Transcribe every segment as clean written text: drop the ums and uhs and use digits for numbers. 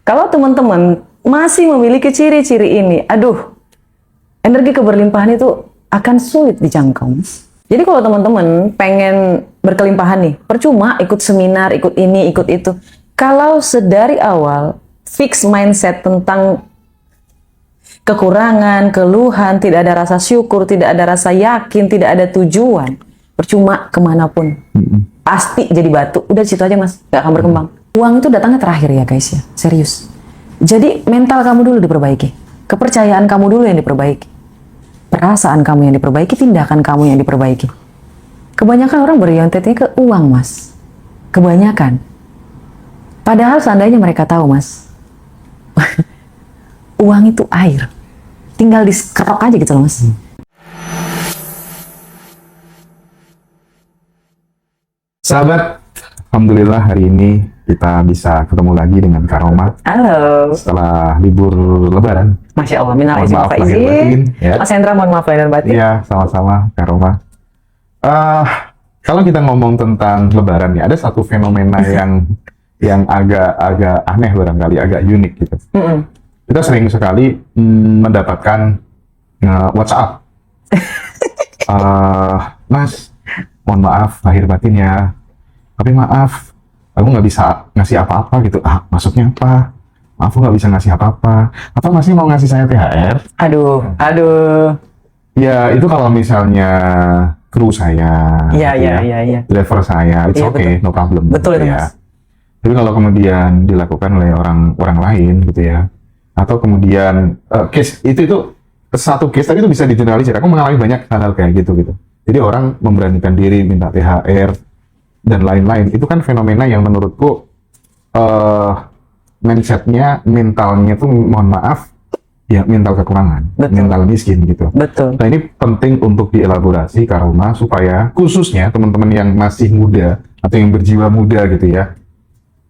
Kalau teman-teman masih memiliki ciri-ciri ini, aduh, energi keberlimpahan itu akan sulit dijangkau. Jadi kalau teman-teman pengen berkelimpahan nih, percuma ikut seminar, ikut ini, ikut itu. Kalau sedari awal fix mindset tentang kekurangan, keluhan, tidak ada rasa syukur, tidak ada rasa yakin, tidak ada tujuan, percuma kemanapun. Pasti jadi batu. Udah di situ aja mas, gak akan berkembang. Uang itu datangnya terakhir ya guys ya, serius. Jadi mental kamu dulu diperbaiki, kepercayaan kamu dulu yang diperbaiki, perasaan kamu yang diperbaiki, tindakan kamu yang diperbaiki. Kebanyakan orang berorientasinya ke uang mas, kebanyakan. Padahal seandainya mereka tahu mas, uang itu air, tinggal dikerok aja gitu loh mas. Sahabat, alhamdulillah hari ini kita bisa ketemu lagi dengan Kak Roma Halo. setelah libur Lebaran. Masya Allah, minal Mohon izin maaf Pak lahir izin. batin, ya. Mas Hendra mohon maaf lahir dan batin. Iya, sama-sama Kak Roma. Kalau kita ngomong tentang Lebaran ya, ada satu fenomena yang agak aneh barangkali, agak unik gitu. Kita sering sekali mendapatkan WhatsApp. Mas, mohon maaf lahir batin ya, tapi maaf aku nggak bisa ngasih apa-apa gitu. Maksudnya apa? Maaf, aku nggak bisa ngasih apa-apa. Apa masih mau ngasih saya THR? Aduh. Ya itu kalau misalnya kru saya, Iya, gitu iya. driver saya, it's Iya, okay, no problem. Betul gitu itu, ya. Mas. Tapi kalau kemudian dilakukan oleh orang lain gitu ya, atau kemudian case itu satu case tadi itu bisa digeneralisir. Aku mengalami banyak hal-hal kayak gitu. Jadi orang memberanikan diri minta THR dan lain-lain. Itu kan fenomena yang menurutku mindsetnya, mentalnya tuh mohon maaf ya, mental kekurangan, Betul. mental miskin gitu. Betul. Nah ini penting untuk dielaborasi Kak Roma, supaya khususnya teman-teman yang masih muda atau yang berjiwa muda gitu ya,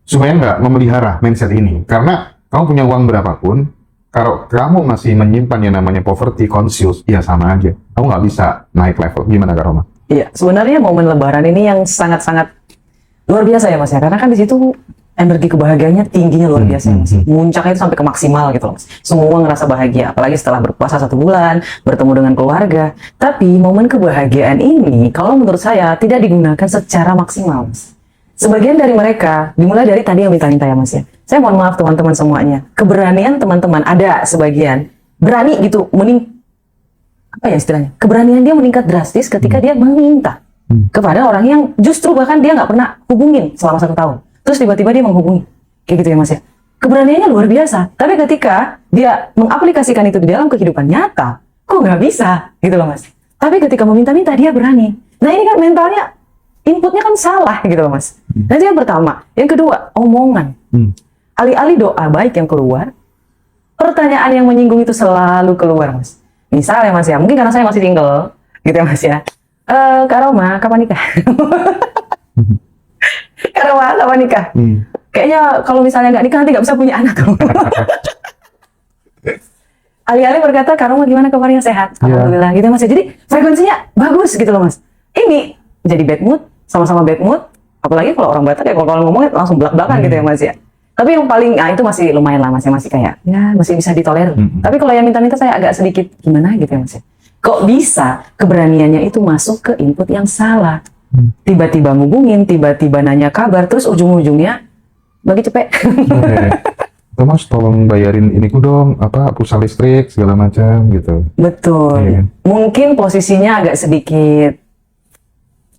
supaya nggak memelihara mindset ini. Karena kamu punya uang berapapun, kalau kamu masih menyimpan yang namanya poverty conscious, ya sama aja. Kamu nggak bisa naik level. Gimana Kak Roma? Iya, sebenarnya momen Lebaran ini yang sangat-sangat luar biasa ya mas ya, karena kan di situ energi kebahagiaannya tingginya luar biasa ya, mas. Muncaknya itu sampai ke maksimal gitu loh mas. Semua ngerasa bahagia, apalagi setelah berpuasa 1 bulan, bertemu dengan keluarga. Tapi momen kebahagiaan ini, kalau menurut saya tidak digunakan secara maksimal mas. Sebagian dari mereka, dimulai dari tadi yang minta-minta ya mas ya. Saya mohon maaf teman-teman semuanya, keberanian teman-teman ada sebagian berani gitu apa ya istilahnya, keberanian dia meningkat drastis ketika dia meminta kepada orang yang justru bahkan dia nggak pernah hubungin selama 1 tahun, terus tiba-tiba dia menghubungi, kayak gitu ya mas ya. Keberaniannya luar biasa, tapi ketika dia mengaplikasikan itu di dalam kehidupan nyata, kok nggak bisa gitu loh mas. Tapi ketika meminta-minta dia berani. Nah ini kan mentalnya, inputnya kan salah gitu loh mas. Nah itu yang pertama. Yang kedua, omongan. Alih-alih doa baik yang keluar, pertanyaan yang menyinggung itu selalu keluar mas. Misalnya mas ya, mungkin karena saya masih single gitu ya mas ya. Kak Roma, kapan nikah? Kak Roma, kapan nikah? Kayaknya kalau misalnya nggak nikah nanti nggak bisa punya anak. Alih-alih berkata, Kak Roma gimana kabarnya, sehat? Alhamdulillah gitu mas ya. Jadi frekuensinya bagus gitu loh mas. Ini jadi bad mood, sama-sama bad mood. Apalagi kalau orang Batak ya, kalau ngomongnya langsung belak-belakan gitu ya mas ya. Tapi yang paling, itu masih lumayan lah mas ya, masih kayak, ya masih bisa ditolerir. Tapi kalau yang minta-minta saya agak sedikit gimana gitu ya mas ya. Kok bisa keberaniannya itu masuk ke input yang salah. Tiba-tiba ngubungin, tiba-tiba nanya kabar, terus ujung-ujungnya bagi cepet. Mas tolong bayarin iniku dong, pulsa listrik segala macam gitu. Betul. Iya. Mungkin posisinya agak sedikit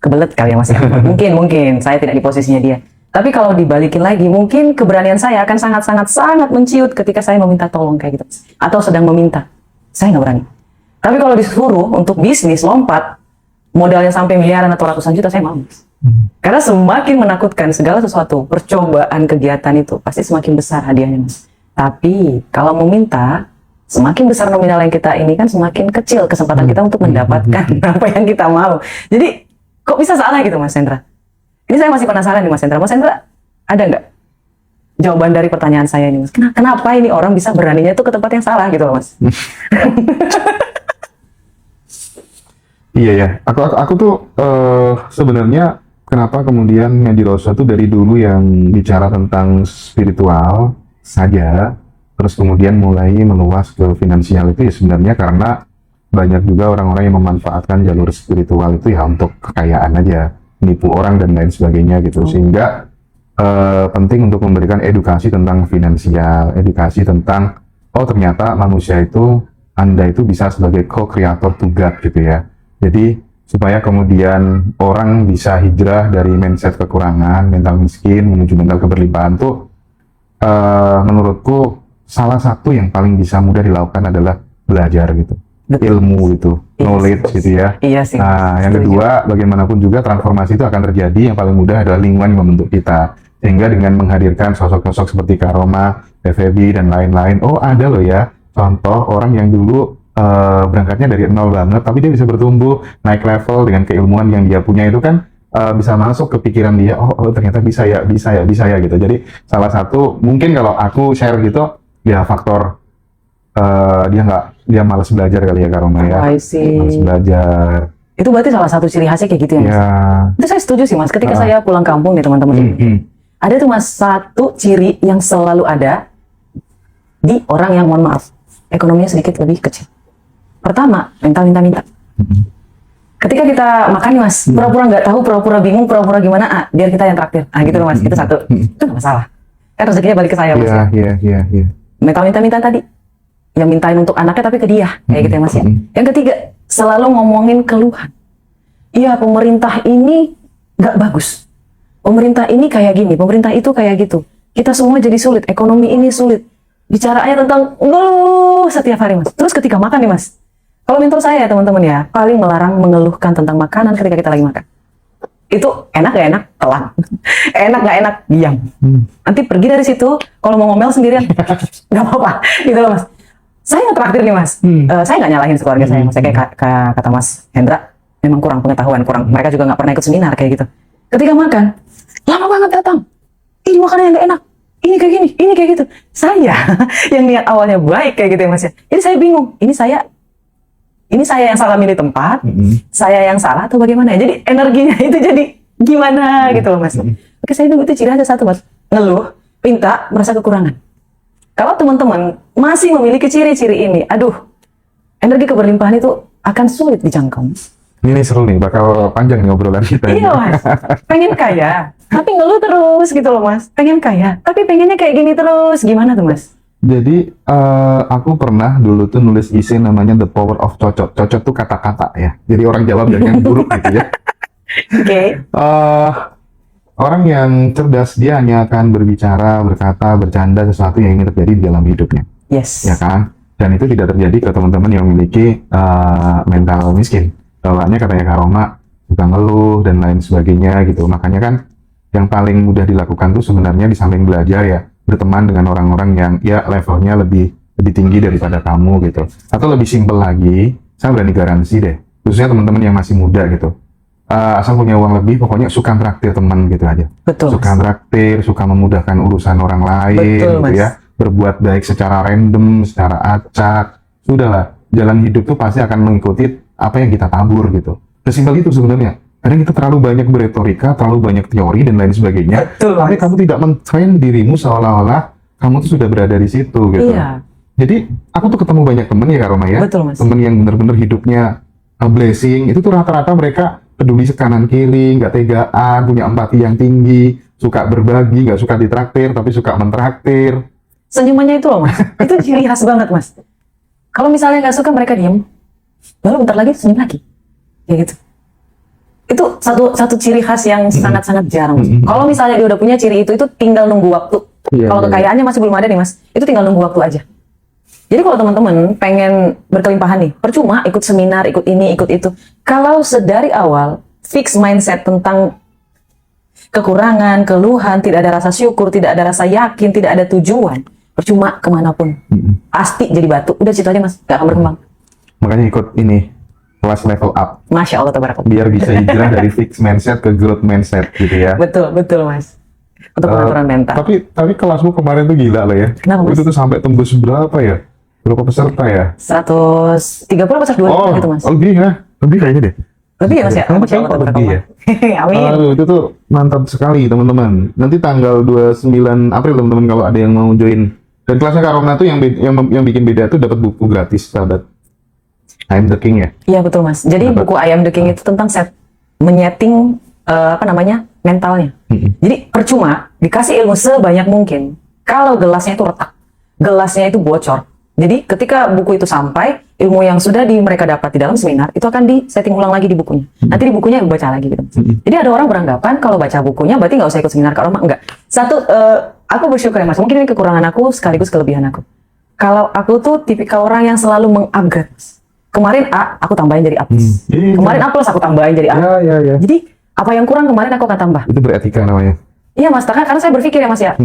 kebelet kali ya mas ya. Mungkin saya tidak di posisinya dia. Tapi kalau dibalikin lagi, mungkin keberanian saya akan sangat menciut ketika saya meminta tolong kayak gitu. Atau sedang meminta. Saya nggak berani. Tapi kalau disuruh untuk bisnis, lompat, modalnya sampai miliaran atau ratusan juta, saya mau. Karena semakin menakutkan segala sesuatu, percobaan kegiatan itu, pasti semakin besar hadiahnya mas. Tapi kalau meminta, semakin besar nominal yang kita ini kan, semakin kecil kesempatan kita untuk mendapatkan apa yang kita mau. Jadi, kok bisa salah gitu mas Hendra? Ini saya masih penasaran nih Mas Hendra. Mas Hendra, ada nggak jawaban dari pertanyaan saya ini Mas? Kenapa ini orang bisa beraninya itu ke tempat yang salah gitu loh Mas? Iya ya, aku tuh sebenarnya kenapa kemudian Mendi Rosa tuh dari dulu yang bicara tentang spiritual, saja, terus kemudian mulai meluas ke finansial itu ya sebenarnya karena banyak juga orang-orang yang memanfaatkan jalur spiritual itu ya untuk kekayaan aja, nipu orang dan lain sebagainya gitu. Sehingga penting untuk memberikan edukasi tentang finansial, edukasi tentang oh ternyata manusia itu Anda itu bisa sebagai co-creator to God gitu ya. Jadi supaya kemudian orang bisa hijrah dari mindset kekurangan, mental miskin menuju mental keberlimpahan tuh menurutku salah satu yang paling bisa mudah dilakukan adalah belajar gitu. Betul. Ilmu gitu, knowledge gitu ya. Iya sih. Nah, yang kedua, bagaimanapun juga transformasi itu akan terjadi. Yang paling mudah adalah lingkungan yang membentuk kita. Sehingga dengan menghadirkan sosok-sosok seperti Karoma, Febi, dan lain-lain, oh ada loh ya, contoh orang yang dulu berangkatnya dari nol banget, tapi dia bisa bertumbuh, naik level dengan keilmuan yang dia punya itu kan bisa masuk ke pikiran dia, oh ternyata bisa ya gitu. Jadi salah satu, mungkin kalau aku share gitu, ya faktor dia malas belajar kali ya Karoma ya. I see. Malas belajar. Itu berarti salah satu ciri khasnya kayak gitu ya, Mas? Ya. Itu saya setuju sih, Mas. Ketika saya pulang kampung nih, teman-teman. Ada tuh, Mas, satu ciri yang selalu ada di orang yang, mohon maaf, ekonominya sedikit lebih kecil. Pertama, mental minta-minta. Ketika kita makan nih, Mas, pura-pura nggak tahu, pura-pura bingung, pura-pura gimana, biar kita yang traktir. Gitu loh, Mas. Itu satu. Itu nggak masalah. Kan rezekinya balik ke saya, Mas. Iya. Mental minta-minta tadi. Yang mintain untuk anaknya tapi ke dia, kayak gitu ya, Mas ya. Yang ketiga, selalu ngomongin keluhan. Iya, pemerintah ini nggak bagus. Pemerintah ini kayak gini, pemerintah itu kayak gitu. Kita semua jadi sulit, ekonomi ini sulit. Bicaranya tentang ngeluh setiap hari, Mas. Terus ketika makan nih, Mas. Kalau mentor saya, teman-teman ya, paling melarang mengeluhkan tentang makanan ketika kita lagi makan. Itu enak gak enak, telan. Enak gak enak, diam. Nanti pergi dari situ, kalau mau ngomel sendirian, nggak apa-apa. Gitu loh, Mas. Saya nggak traktir nih, Mas. Saya nggak nyalahin keluarga saya. Saya kayak kata Mas Hendra, memang kurang pengetahuan, kurang. Mereka juga nggak pernah ikut seminar kayak gitu. Ketika makan, lama banget datang. Ini makanan yang nggak enak. Ini kayak gini, ini kayak gitu. Saya yang niat awalnya baik kayak gitu ya, Mas ya. Jadi saya bingung. Ini saya yang salah milih tempat, saya yang salah atau bagaimana? Jadi energinya itu jadi gimana gitu loh, Mas. Oke, saya itu ciri ada satu, Mas. Ngeluh, minta, merasa kekurangan. Kalau teman-teman masih memiliki ciri-ciri ini, aduh, energi keberlimpahan itu akan sulit dijangkau. Ini seru nih, bakal panjang nih obrolan kita. Iya, Mas. Pengen kaya, tapi ngeluh terus gitu loh, Mas. Pengen kaya, tapi pengennya kayak gini terus. Gimana tuh, Mas? Jadi, aku pernah dulu tuh nulis isi namanya The Power of Cocok. Cocok tuh kata-kata ya. Jadi orang Jawa bilang yang buruk gitu ya. Oke. Orang yang cerdas, dia hanya akan berbicara, berkata, bercanda sesuatu yang ingin terjadi di dalam hidupnya. Yes. Ya kan? Dan itu tidak terjadi ke teman-teman yang memiliki mental miskin. Bawaannya katanya Karoma, suka ngeluh dan lain sebagainya gitu. Makanya kan yang paling mudah dilakukan tuh sebenarnya di samping belajar ya, berteman dengan orang-orang yang ya levelnya lebih tinggi daripada kamu gitu. Atau lebih simpel lagi, saya berani garansi deh, khususnya teman-teman yang masih muda gitu. Asal punya uang lebih, pokoknya suka traktir teman gitu aja. Betul. Suka traktir, suka memudahkan urusan orang lain. Betul, gitu Mas. ya. Berbuat baik secara random, secara acak. Sudahlah, jalan hidup tuh pasti akan mengikuti apa yang kita tabur gitu. Sesimpel itu sebenarnya. Kadang kita terlalu banyak beretorika, terlalu banyak teori dan lain sebagainya. Betul, tapi Mas. kamu tidak men-train dirimu seolah-olah kamu tuh sudah berada di situ gitu. Iya. Jadi aku tuh ketemu banyak temen ya Karoma ya. Betul, Mas. Temen yang bener-bener hidupnya blessing. Itu tuh rata-rata mereka peduli kanan kiri, nggak tegaan, punya empati yang tinggi, suka berbagi, nggak suka ditraktir, tapi suka mentraktir. Senyumannya itu loh, Mas. Itu ciri khas banget, Mas. Kalau misalnya nggak suka, mereka diem. Lalu bentar lagi senyum lagi. Kayak gitu. Itu satu ciri khas yang sangat-sangat jarang, Mas. Kalau misalnya dia udah punya ciri itu tinggal nunggu waktu. Iya, Kalau iya. kekayaannya masih belum ada nih, Mas, itu tinggal nunggu waktu aja. Jadi kalau teman-teman pengen berkelimpahan nih, percuma ikut seminar, ikut ini, ikut itu. Kalau sedari awal fix mindset tentang kekurangan, keluhan, tidak ada rasa syukur, tidak ada rasa yakin, tidak ada tujuan, percuma kemanapun. Pasti jadi batu. Udah situ aja, Mas, gak akan berkembang. Makanya ikut ini, kelas level up. Masya Allah, tabarakallah. Biar bisa hijrah dari fixed mindset ke growth mindset gitu ya. Betul, Mas. Untuk pengaturan mental. Tapi kelasmu kemarin tuh gila loh ya. Kenapa, Mas? Itu tuh sampai tembus berapa ya? Berapa peserta ya? 130 atau 120 gitu, Mas. Lebih ya? Lebih kayaknya deh. Lebih ya, Mas ya? Kamu Masya Allah, kayaknya lebih ya? tabarakallah. Amin. Aduh, itu tuh mantap sekali teman-teman. Nanti tanggal 29 April teman-teman kalau ada yang mau join Dan kelasnya Kak Romna tuh yang bikin beda tuh dapat buku gratis, sahabat. I'm the King ya. Iya betul mas. Jadi Dapat. buku I Am the King itu tentang menyeting mentalnya. Jadi percuma dikasih ilmu sebanyak mungkin kalau gelasnya itu retak, gelasnya itu bocor. Jadi ketika buku itu sampai, ilmu yang sudah mereka dapat di dalam seminar itu akan di-setting ulang lagi di bukunya. Nanti di bukunya baca lagi gitu. Jadi ada orang beranggapan kalau baca bukunya berarti nggak usah ikut seminar Kak Roma. Enggak. Satu, aku bersyukur ya mas. Mungkin ini kekurangan aku sekaligus kelebihan aku. Kalau aku tuh tipikal orang yang selalu mengupgrade. Kemarin A, aku tambahin jadi A+. Kemarin A+, aku tambahin jadi A. Ya. Jadi apa yang kurang kemarin aku akan tambah. Itu beretika namanya. Iya mas, karena saya berpikir ya mas ya.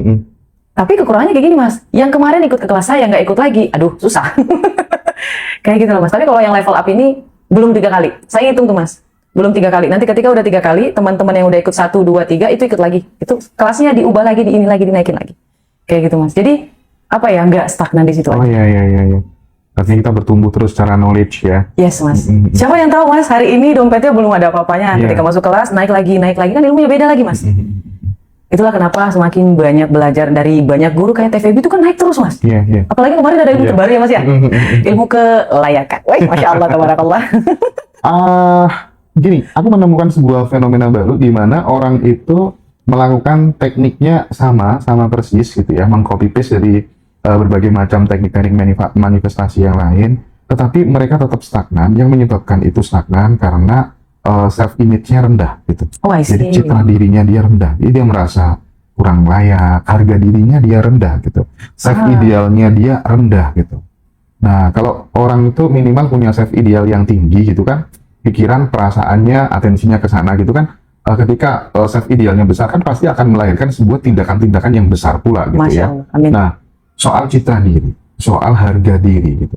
Tapi kekurangannya kayak gini mas. Yang kemarin ikut ke kelas saya nggak ikut lagi, aduh susah. Kayak gitu loh mas. Tapi kalau yang level up ini belum 3 kali. Saya hitung tuh mas, belum 3 kali. Nanti ketika udah 3 kali, teman-teman yang udah ikut 1, 2, 3 itu ikut lagi. Itu kelasnya diubah lagi, dinaikin lagi. Kayak gitu mas. Jadi apa ya, nggak stagnan di situ Oh aja. iya. Artinya kita bertumbuh terus secara knowledge ya. Yes mas. Siapa yang tahu mas, hari ini dompetnya belum ada apa-apanya. Iya. Ketika masuk kelas naik lagi kan ilmunya beda lagi mas. Itulah kenapa semakin banyak belajar dari banyak guru kayak TVB itu kan naik terus mas. Iya. Apalagi kemarin ada ilmu Iya. terbaru ya mas ya. Ilmu kelayakan. Wah, masya Allah, tabarakallah. Gini, aku menemukan sebuah fenomena baru di mana orang itu melakukan tekniknya sama persis gitu ya, mengcopy paste dari berbagai macam teknik-teknik manifestasi yang lain, tetapi mereka tetap stagnan. Yang menyebabkan itu stagnan karena self image-nya rendah gitu. Oh, I see. Jadi citra dirinya dia rendah, jadi dia merasa kurang layak, harga dirinya dia rendah gitu, self idealnya dia rendah gitu. Nah, kalau orang itu minimal punya self ideal yang tinggi gitu kan, pikiran, perasaannya, atensinya ke sana gitu kan, ketika self idealnya besar kan pasti akan melahirkan sebuah tindakan-tindakan yang besar pula gitu. Masya ya. Allah. Amin. Nah, soal citra diri, soal harga diri gitu.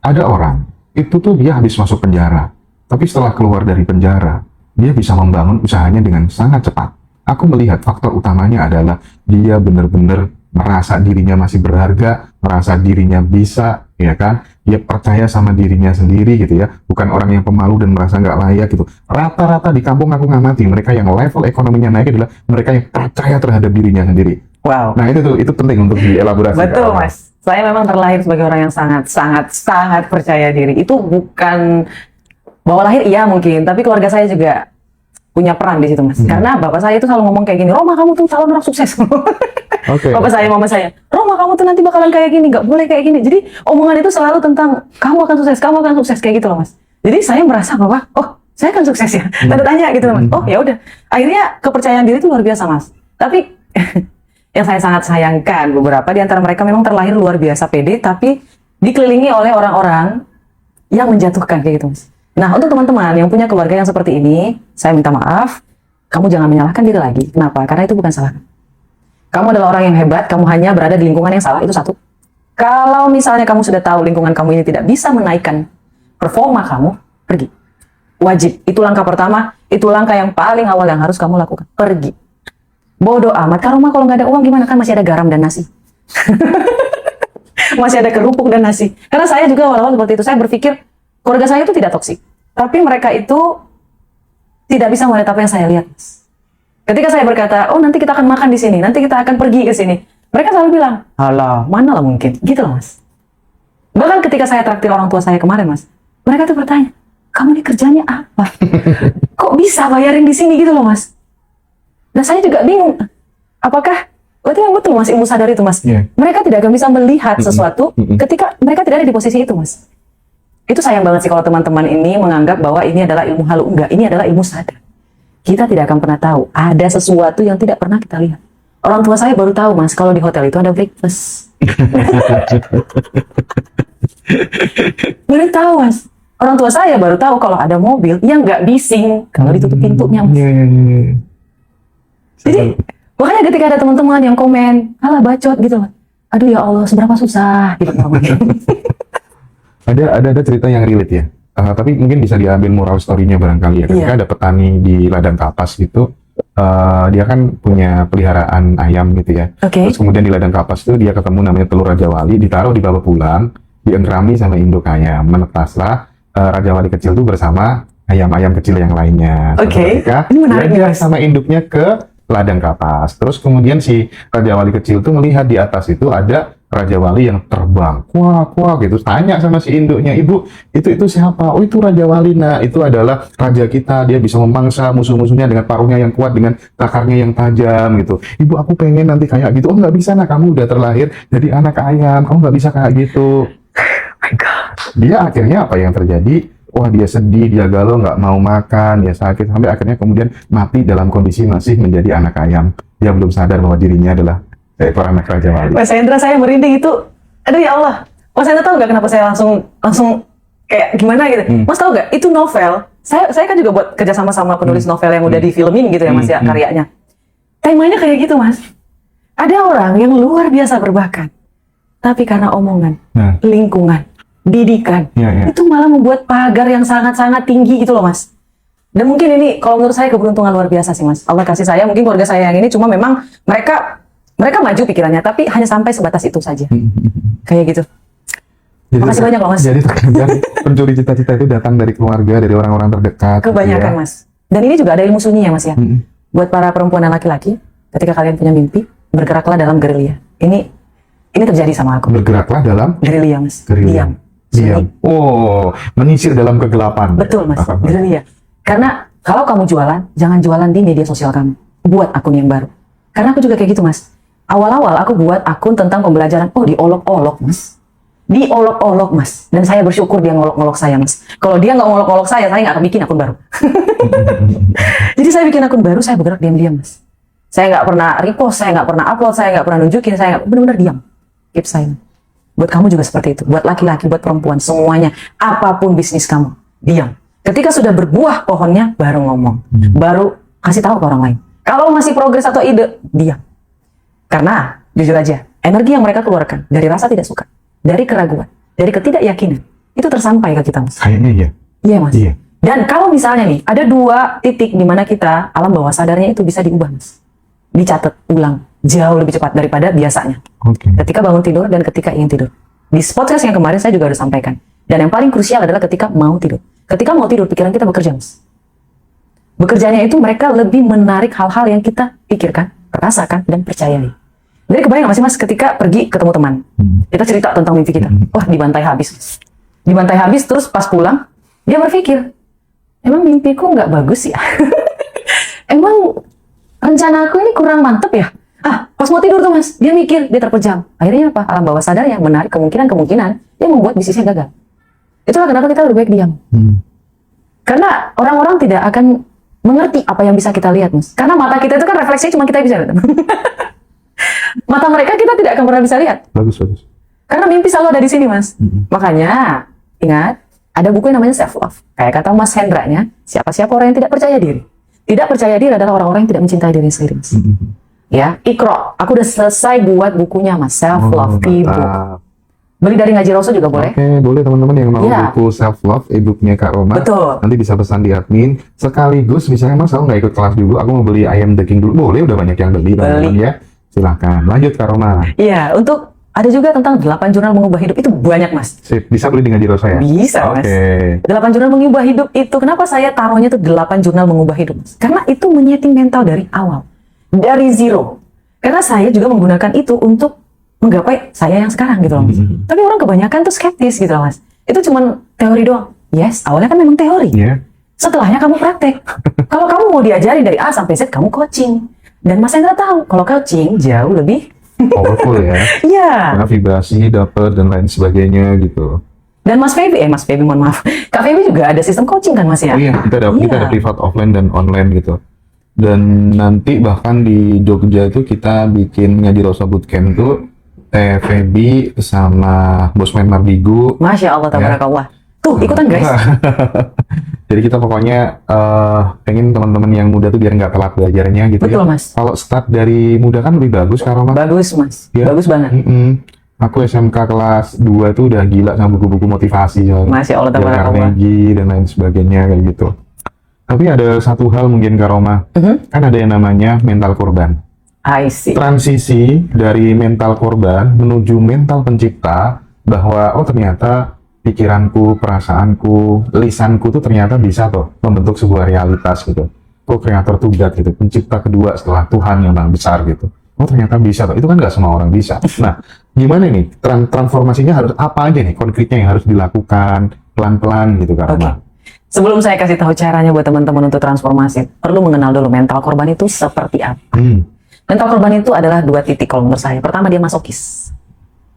Ada orang itu tuh dia habis masuk penjara, tapi setelah keluar dari penjara, dia bisa membangun usahanya dengan sangat cepat. Aku melihat faktor utamanya adalah dia benar-benar merasa dirinya masih berharga, merasa dirinya bisa, ya kan? Dia percaya sama dirinya sendiri gitu ya, bukan orang yang pemalu dan merasa nggak layak gitu. Rata-rata di kampung aku ngamati, mereka yang level ekonominya naik adalah mereka yang percaya terhadap dirinya sendiri. Wow. Nah itu penting untuk dielaborasi. Betul mas. Saya memang terlahir sebagai orang yang sangat percaya diri. Itu bukan bawa lahir iya mungkin, tapi keluarga saya juga punya peran di situ mas. Karena bapak saya itu selalu ngomong kayak gini, Roma kamu tuh calon orang sukses. Oke. Bapak saya, mama saya, Roma kamu tuh nanti bakalan kayak gini, nggak boleh kayak gini. Jadi omongan itu selalu tentang kamu akan sukses kayak gitu loh mas. Jadi saya merasa bahwa oh saya akan sukses ya. Tanda tanya gitu loh mas. Oh ya udah. Akhirnya kepercayaan diri itu luar biasa mas. Tapi yang saya sangat sayangkan beberapa di antara mereka memang terlahir luar biasa pede, tapi dikelilingi oleh orang-orang yang menjatuhkan kayak gitu mas. Nah, untuk teman-teman yang punya keluarga yang seperti ini, saya minta maaf, kamu jangan menyalahkan diri lagi. Kenapa? Karena itu bukan salah. Kamu adalah orang yang hebat, kamu hanya berada di lingkungan yang salah, itu satu. Kalau misalnya kamu sudah tahu lingkungan kamu ini tidak bisa menaikkan performa kamu, pergi. Wajib, itu langkah pertama, itu langkah yang paling awal yang harus kamu lakukan. Pergi. Bodoh amat, kalau nggak ada uang gimana? Kan masih ada garam dan nasi. Masih ada kerupuk dan nasi. Karena saya juga awal-awal seperti itu, saya berpikir, keluarga saya itu tidak toksik, tapi mereka itu tidak bisa melihat apa yang saya lihat. Ketika saya berkata, oh nanti kita akan makan di sini, nanti kita akan pergi ke sini, mereka selalu bilang, alah, mana lah mungkin, gitu loh mas. Bahkan ketika saya traktir orang tua saya kemarin mas, mereka tuh bertanya, kamu ini kerjanya apa? Kok bisa bayarin di sini gitu loh mas? Dan saya juga bingung, apakah berarti yang betul mas ilmu sadar itu mas? Yeah. Mereka tidak akan bisa melihat sesuatu ketika mereka tidak ada di posisi itu mas. Itu sayang banget sih kalau teman-teman ini menganggap bahwa ini adalah ilmu halu. Enggak, ini adalah ilmu sadar. Kita tidak akan pernah tahu ada sesuatu yang tidak pernah kita lihat. Orang tua saya baru tahu mas, kalau di hotel itu ada breakfast. Baru tahu mas. Orang tua saya baru tahu kalau ada mobil yang nggak bising kalau ditutup pintunya mas. Iya. Jadi makanya ketika ada teman-teman yang komen, alah bacot gitu loh. Aduh ya Allah, seberapa susah gitu. Ada cerita yang relate ya. Tapi mungkin bisa diambil moral story-nya barangkali ya. Ketika ada petani di ladang kapas gitu, dia kan punya peliharaan ayam gitu ya. Oke. Terus kemudian di ladang kapas itu dia ketemu namanya telur Raja Wali, ditaruh di bawah pulang, diengrami sama induk ayam. Menetaslah Raja Wali kecil itu bersama ayam-ayam kecil yang lainnya. Oke. Ketika Ini menarik dia nih, Mas. sama induknya ke ladang kapas. Terus kemudian si Raja Wali kecil tuh melihat di atas itu ada Raja Wali yang terbang, kuak gitu. Tanya sama si induknya, ibu, itu siapa? Oh, itu Raja Wali. Nah, itu adalah raja kita. Dia bisa memangsa musuh-musuhnya dengan paruhnya yang kuat, dengan takarnya yang tajam gitu. Ibu, aku pengen nanti kayak gitu. Oh, nggak bisa, nah, kamu udah terlahir jadi anak ayam, kamu nggak bisa kayak gitu. My God. Dia akhirnya apa yang terjadi? Wah, dia sedih, dia galau, nggak mau makan, dia sakit, sampai akhirnya kemudian mati dalam kondisi masih menjadi anak ayam. Dia belum sadar bahwa dirinya adalah seekor anak Raja Wali. Mas Hendra, saya merinding itu. Aduh ya Allah. Mas Hendra tahu nggak kenapa saya langsung kayak gimana gitu? Mas tahu nggak? Itu novel. Saya kan juga buat kerja sama penulis novel yang udah difilmin gitu ya Mas ya, karyanya. Temanya kayak gitu Mas. Ada orang yang luar biasa berbakat, tapi karena omongan, lingkungan, didikan, itu malah membuat pagar yang sangat-sangat tinggi gitu loh Mas. Dan mungkin ini kalau menurut saya keberuntungan luar biasa sih Mas. Allah kasih saya, mungkin keluarga saya yang ini cuma memang mereka maju pikirannya, tapi hanya sampai sebatas itu saja. Kayak gitu. Makasih banyak loh Mas. Jadi terkadang pencuri cita-cita itu datang dari keluarga, dari orang-orang terdekat. Kebanyakan gitu ya. Mas. Dan ini juga ada ilmu sunyinya Mas ya. Buat para perempuan dan laki-laki, ketika kalian punya mimpi, bergeraklah dalam gerilya. Ini terjadi sama aku. Bergeraklah dalam Gerilya Mas. gerilya. Diam. Oh, menyisir dalam kegelapan. Betul Mas. Gerilya. Karena kalau kamu jualan, jangan jualan di media sosial kamu. Buat akun yang baru. Karena aku juga kayak gitu Mas. Awal-awal aku buat akun tentang pembelajaran. Oh, diolok-olok Mas. Diolok-olok Mas. Dan saya bersyukur dia ngolok-ngolok saya Mas. Kalau dia nggak ngolok-ngolok saya nggak akan bikin akun baru. Jadi saya bikin akun baru, saya bergerak diam-diam Mas. Saya nggak pernah repost, saya nggak pernah upload, saya nggak pernah nunjukin, saya benar-benar diam. Keep silent. Buat kamu juga seperti itu. Buat laki-laki, buat perempuan, semuanya. Apapun bisnis kamu, diam. Ketika sudah berbuah pohonnya, baru ngomong. Baru kasih tahu ke orang lain. Kalau masih progres atau ide, diam. Karena, jujur aja, energi yang mereka keluarkan dari rasa tidak suka, dari keraguan, dari ketidakyakinan, itu tersampai ke kita, Mas. Kayaknya iya. Iya, Mas. Iya. Dan kalau misalnya nih, ada 2 titik di mana kita, alam bawah sadarnya itu bisa diubah, Mas. Dicatat ulang, jauh lebih cepat daripada biasanya. Oke. Ketika bangun tidur dan ketika ingin tidur. Di podcast yang kemarin saya juga udah sampaikan. Dan yang paling krusial adalah ketika mau tidur. Ketika mau tidur, pikiran kita bekerja, Mas. Bekerjanya itu mereka lebih menarik hal-hal yang kita pikirkan, rasakan, dan percayai. Jadi kebayang nggak sih Mas ketika pergi ketemu teman, kita cerita tentang mimpi kita, wah dibantai habis Mas. Dibantai habis terus pas pulang, dia berpikir, emang mimpiku nggak bagus ya? Emang rencana aku ini kurang mantep ya? Pas mau tidur tuh Mas, dia mikir, dia terpejam. Akhirnya apa? Alam bawah sadar yang menarik kemungkinan-kemungkinan yang membuat bisnisnya gagal. Itulah kenapa kita lebih baik diam. Karena orang-orang tidak akan mengerti apa yang bisa kita lihat Mas. Karena mata kita itu kan refleksinya cuma kita bisa lihat. Mata mereka kita tidak akan pernah bisa lihat. Bagus, bagus. Karena mimpi selalu ada di sini, Mas. Makanya, ingat, ada buku yang namanya Self Love. Kayak kata Mas Hendra-nya, siapa-siapa orang yang tidak percaya diri. Tidak percaya diri adalah orang-orang yang tidak mencintai diri sendiri, Mas. Ya, Iqra. Aku udah selesai buat bukunya, Mas. Self Love e-book. Beli dari Ngaji Rasul juga boleh. Oke, boleh teman-teman yang mau buku Self Love e-booknya Kak Roma. Betul. Nanti bisa pesan di admin. Sekaligus, misalnya Mas, aku nggak ikut kelas dulu, aku mau beli I Am The King dulu. Boleh, udah banyak yang beli, teman-teman ya. Silahkan, lanjut Kak Roma. Iya, untuk ada juga tentang 8 jurnal mengubah hidup, itu banyak Mas. Sip, bisa beli di Ngaji Rosa ya? Bisa Mas. 8 jurnal mengubah hidup itu, kenapa saya taruhnya itu 8 jurnal mengubah hidup Mas? Karena itu menyeting mental dari awal, dari zero. Karena saya juga menggunakan itu untuk menggapai saya yang sekarang gitu loh Mas. Tapi orang kebanyakan tuh skeptis gitu loh Mas. Itu cuma teori doang. Yes, awalnya kan memang teori. Setelahnya kamu praktek. Kalau kamu mau diajari dari A sampai Z, kamu coaching. Dan Mas Hendra tahu, kalau coaching jauh lebih powerful ya. Iya. Karena vibrasi dapat dan lain sebagainya gitu. Dan Mas Feby, mohon maaf. Kak Feby juga ada sistem coaching kan Mas ya? Oh iya, kita ada privat offline dan online gitu. Dan nanti bahkan di Jogja itu kita bikin Ngaji Rosa Bootcamp tuh Feby sama Bosman Mardigu. Masya Allah, tabarakallah. Tuh, ikutan guys. Jadi kita pokoknya pengen teman-teman yang muda tuh biar nggak telat belajarnya gitu. Betul, ya. Mas. Kalau start dari muda kan lebih bagus Kak Roma. Bagus Mas, Ya. bagus banget. Aku SMK kelas 2 tuh udah gila sama buku-buku motivasi. Masya Allah, tabarakallah. Carnegie dan lain sebagainya kayak gitu. Tapi ada satu hal mungkin Kak Roma, kan ada yang namanya mental korban. I see. Transisi dari mental korban menuju mental pencipta, bahwa oh ternyata pikiranku, perasaanku, lisanku tuh ternyata bisa tuh membentuk sebuah realitas gitu. co-creator to God gitu, pencipta kedua setelah Tuhan yang maha besar gitu. Oh ternyata bisa, itu kan nggak semua orang bisa. Nah, gimana nih transformasinya harus apa aja nih konkretnya yang harus dilakukan pelan-pelan gitu Oke. karena. Sebelum saya kasih tahu caranya buat teman-teman untuk transformasi, perlu mengenal dulu mental korban itu seperti apa. Mental korban itu adalah 2 titik kalau menurut saya. Pertama, dia masokis.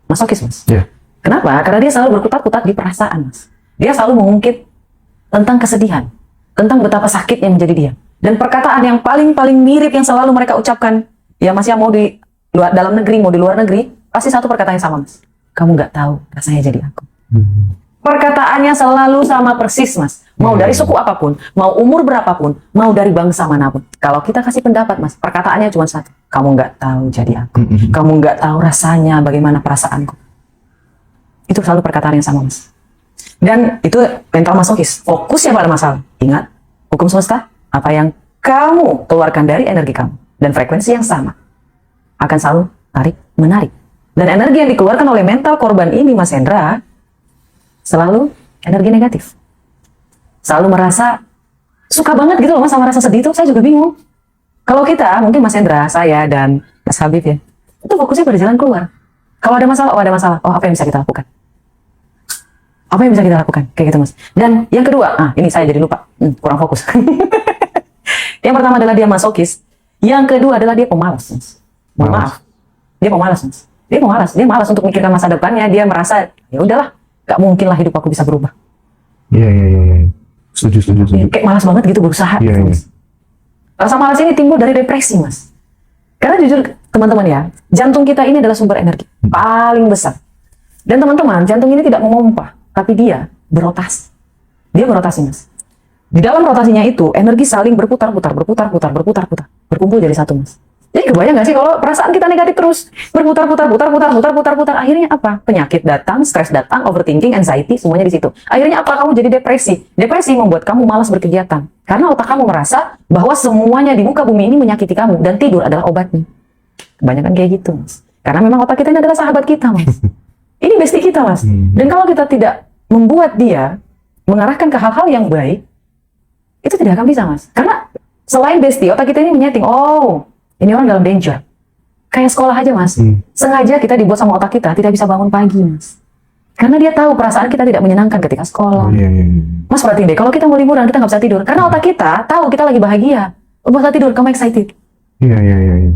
Masokis, Mas. Ya. Kenapa? Karena dia selalu berkutat-kutat di perasaan, Mas. Dia selalu mengungkit tentang kesedihan, tentang betapa sakitnya menjadi dia. Dan perkataan yang paling mirip yang selalu mereka ucapkan, ya Mas, ya mau di luar dalam negeri, mau di luar negeri, pasti satu perkataan yang sama, Mas. Kamu nggak tahu rasanya jadi aku. Perkataannya selalu sama persis, Mas. Mau dari suku apapun, mau umur berapapun, mau dari bangsa manapun. Kalau kita kasih pendapat, Mas, perkataannya cuma satu. Kamu nggak tahu jadi aku. Kamu nggak tahu rasanya bagaimana perasaanku. Itu selalu perkataan yang sama, Mas. Dan itu mental masokis. Fokusnya pada masalah. Ingat, hukum semesta, apa yang kamu keluarkan dari energi kamu dan frekuensi yang sama akan selalu tarik-menarik. Dan energi yang dikeluarkan oleh mental korban ini, Mas Hendra, selalu energi negatif. Selalu merasa suka banget gitu loh, Mas, sama rasa sedih itu. Saya juga bingung. Kalau kita, mungkin Mas Hendra, saya, dan Mas Habib ya, itu fokusnya pada jalan keluar. Kalau ada masalah, oh ada masalah. Oh, apa yang bisa kita lakukan? Apa yang bisa kita lakukan? Kayak gitu, Mas. Dan yang kedua, ini saya jadi lupa. Kurang fokus. Yang pertama adalah dia masokis. Yang kedua adalah dia pemalas, Mas. Mohon maaf. Dia pemalas, Mas. Dia pemalas. Dia malas untuk memikirkan masa depannya. Dia merasa, ya udahlah, gak mungkin lah hidup aku bisa berubah. Iya. Setuju. Kayak malas banget gitu berusaha. Iya. Rasa malas ini timbul dari depresi, Mas. Karena jujur, teman-teman ya, jantung kita ini adalah sumber energi paling besar. Dan teman-teman, jantung ini tidak memompa, tapi dia berotasi. Dia berotasi, Mas. Di dalam rotasinya itu, energi saling berputar-putar, berkumpul jadi satu, Mas. Jadi kebayang nggak sih kalau perasaan kita negatif terus berputar-putar, akhirnya apa? Penyakit datang, stres datang, overthinking, anxiety, semuanya di situ. Akhirnya apa? Kamu jadi depresi. Depresi membuat kamu malas berkegiatan. Karena otak kamu merasa bahwa semuanya di muka bumi ini menyakiti kamu dan tidur adalah obatnya. Kebanyakan kayak gitu, Mas. Karena memang otak kita ini adalah sahabat kita, Mas. Ini bestie kita, Mas. Dan kalau kita tidak membuat dia mengarahkan ke hal-hal yang baik, itu tidak akan bisa, Mas. Karena selain bestie, otak kita ini menyeting, oh, ini orang dalam danger. Kayak sekolah aja, Mas. Sengaja kita dibuat sama otak kita tidak bisa bangun pagi, Mas. Karena dia tahu perasaan kita tidak menyenangkan ketika sekolah. Iya. Mas, perhatiin deh, kalau kita mau liburan, kita nggak bisa tidur. Karena otak kita tahu kita lagi bahagia. Nggak bisa tidur, kamu excited. Iya.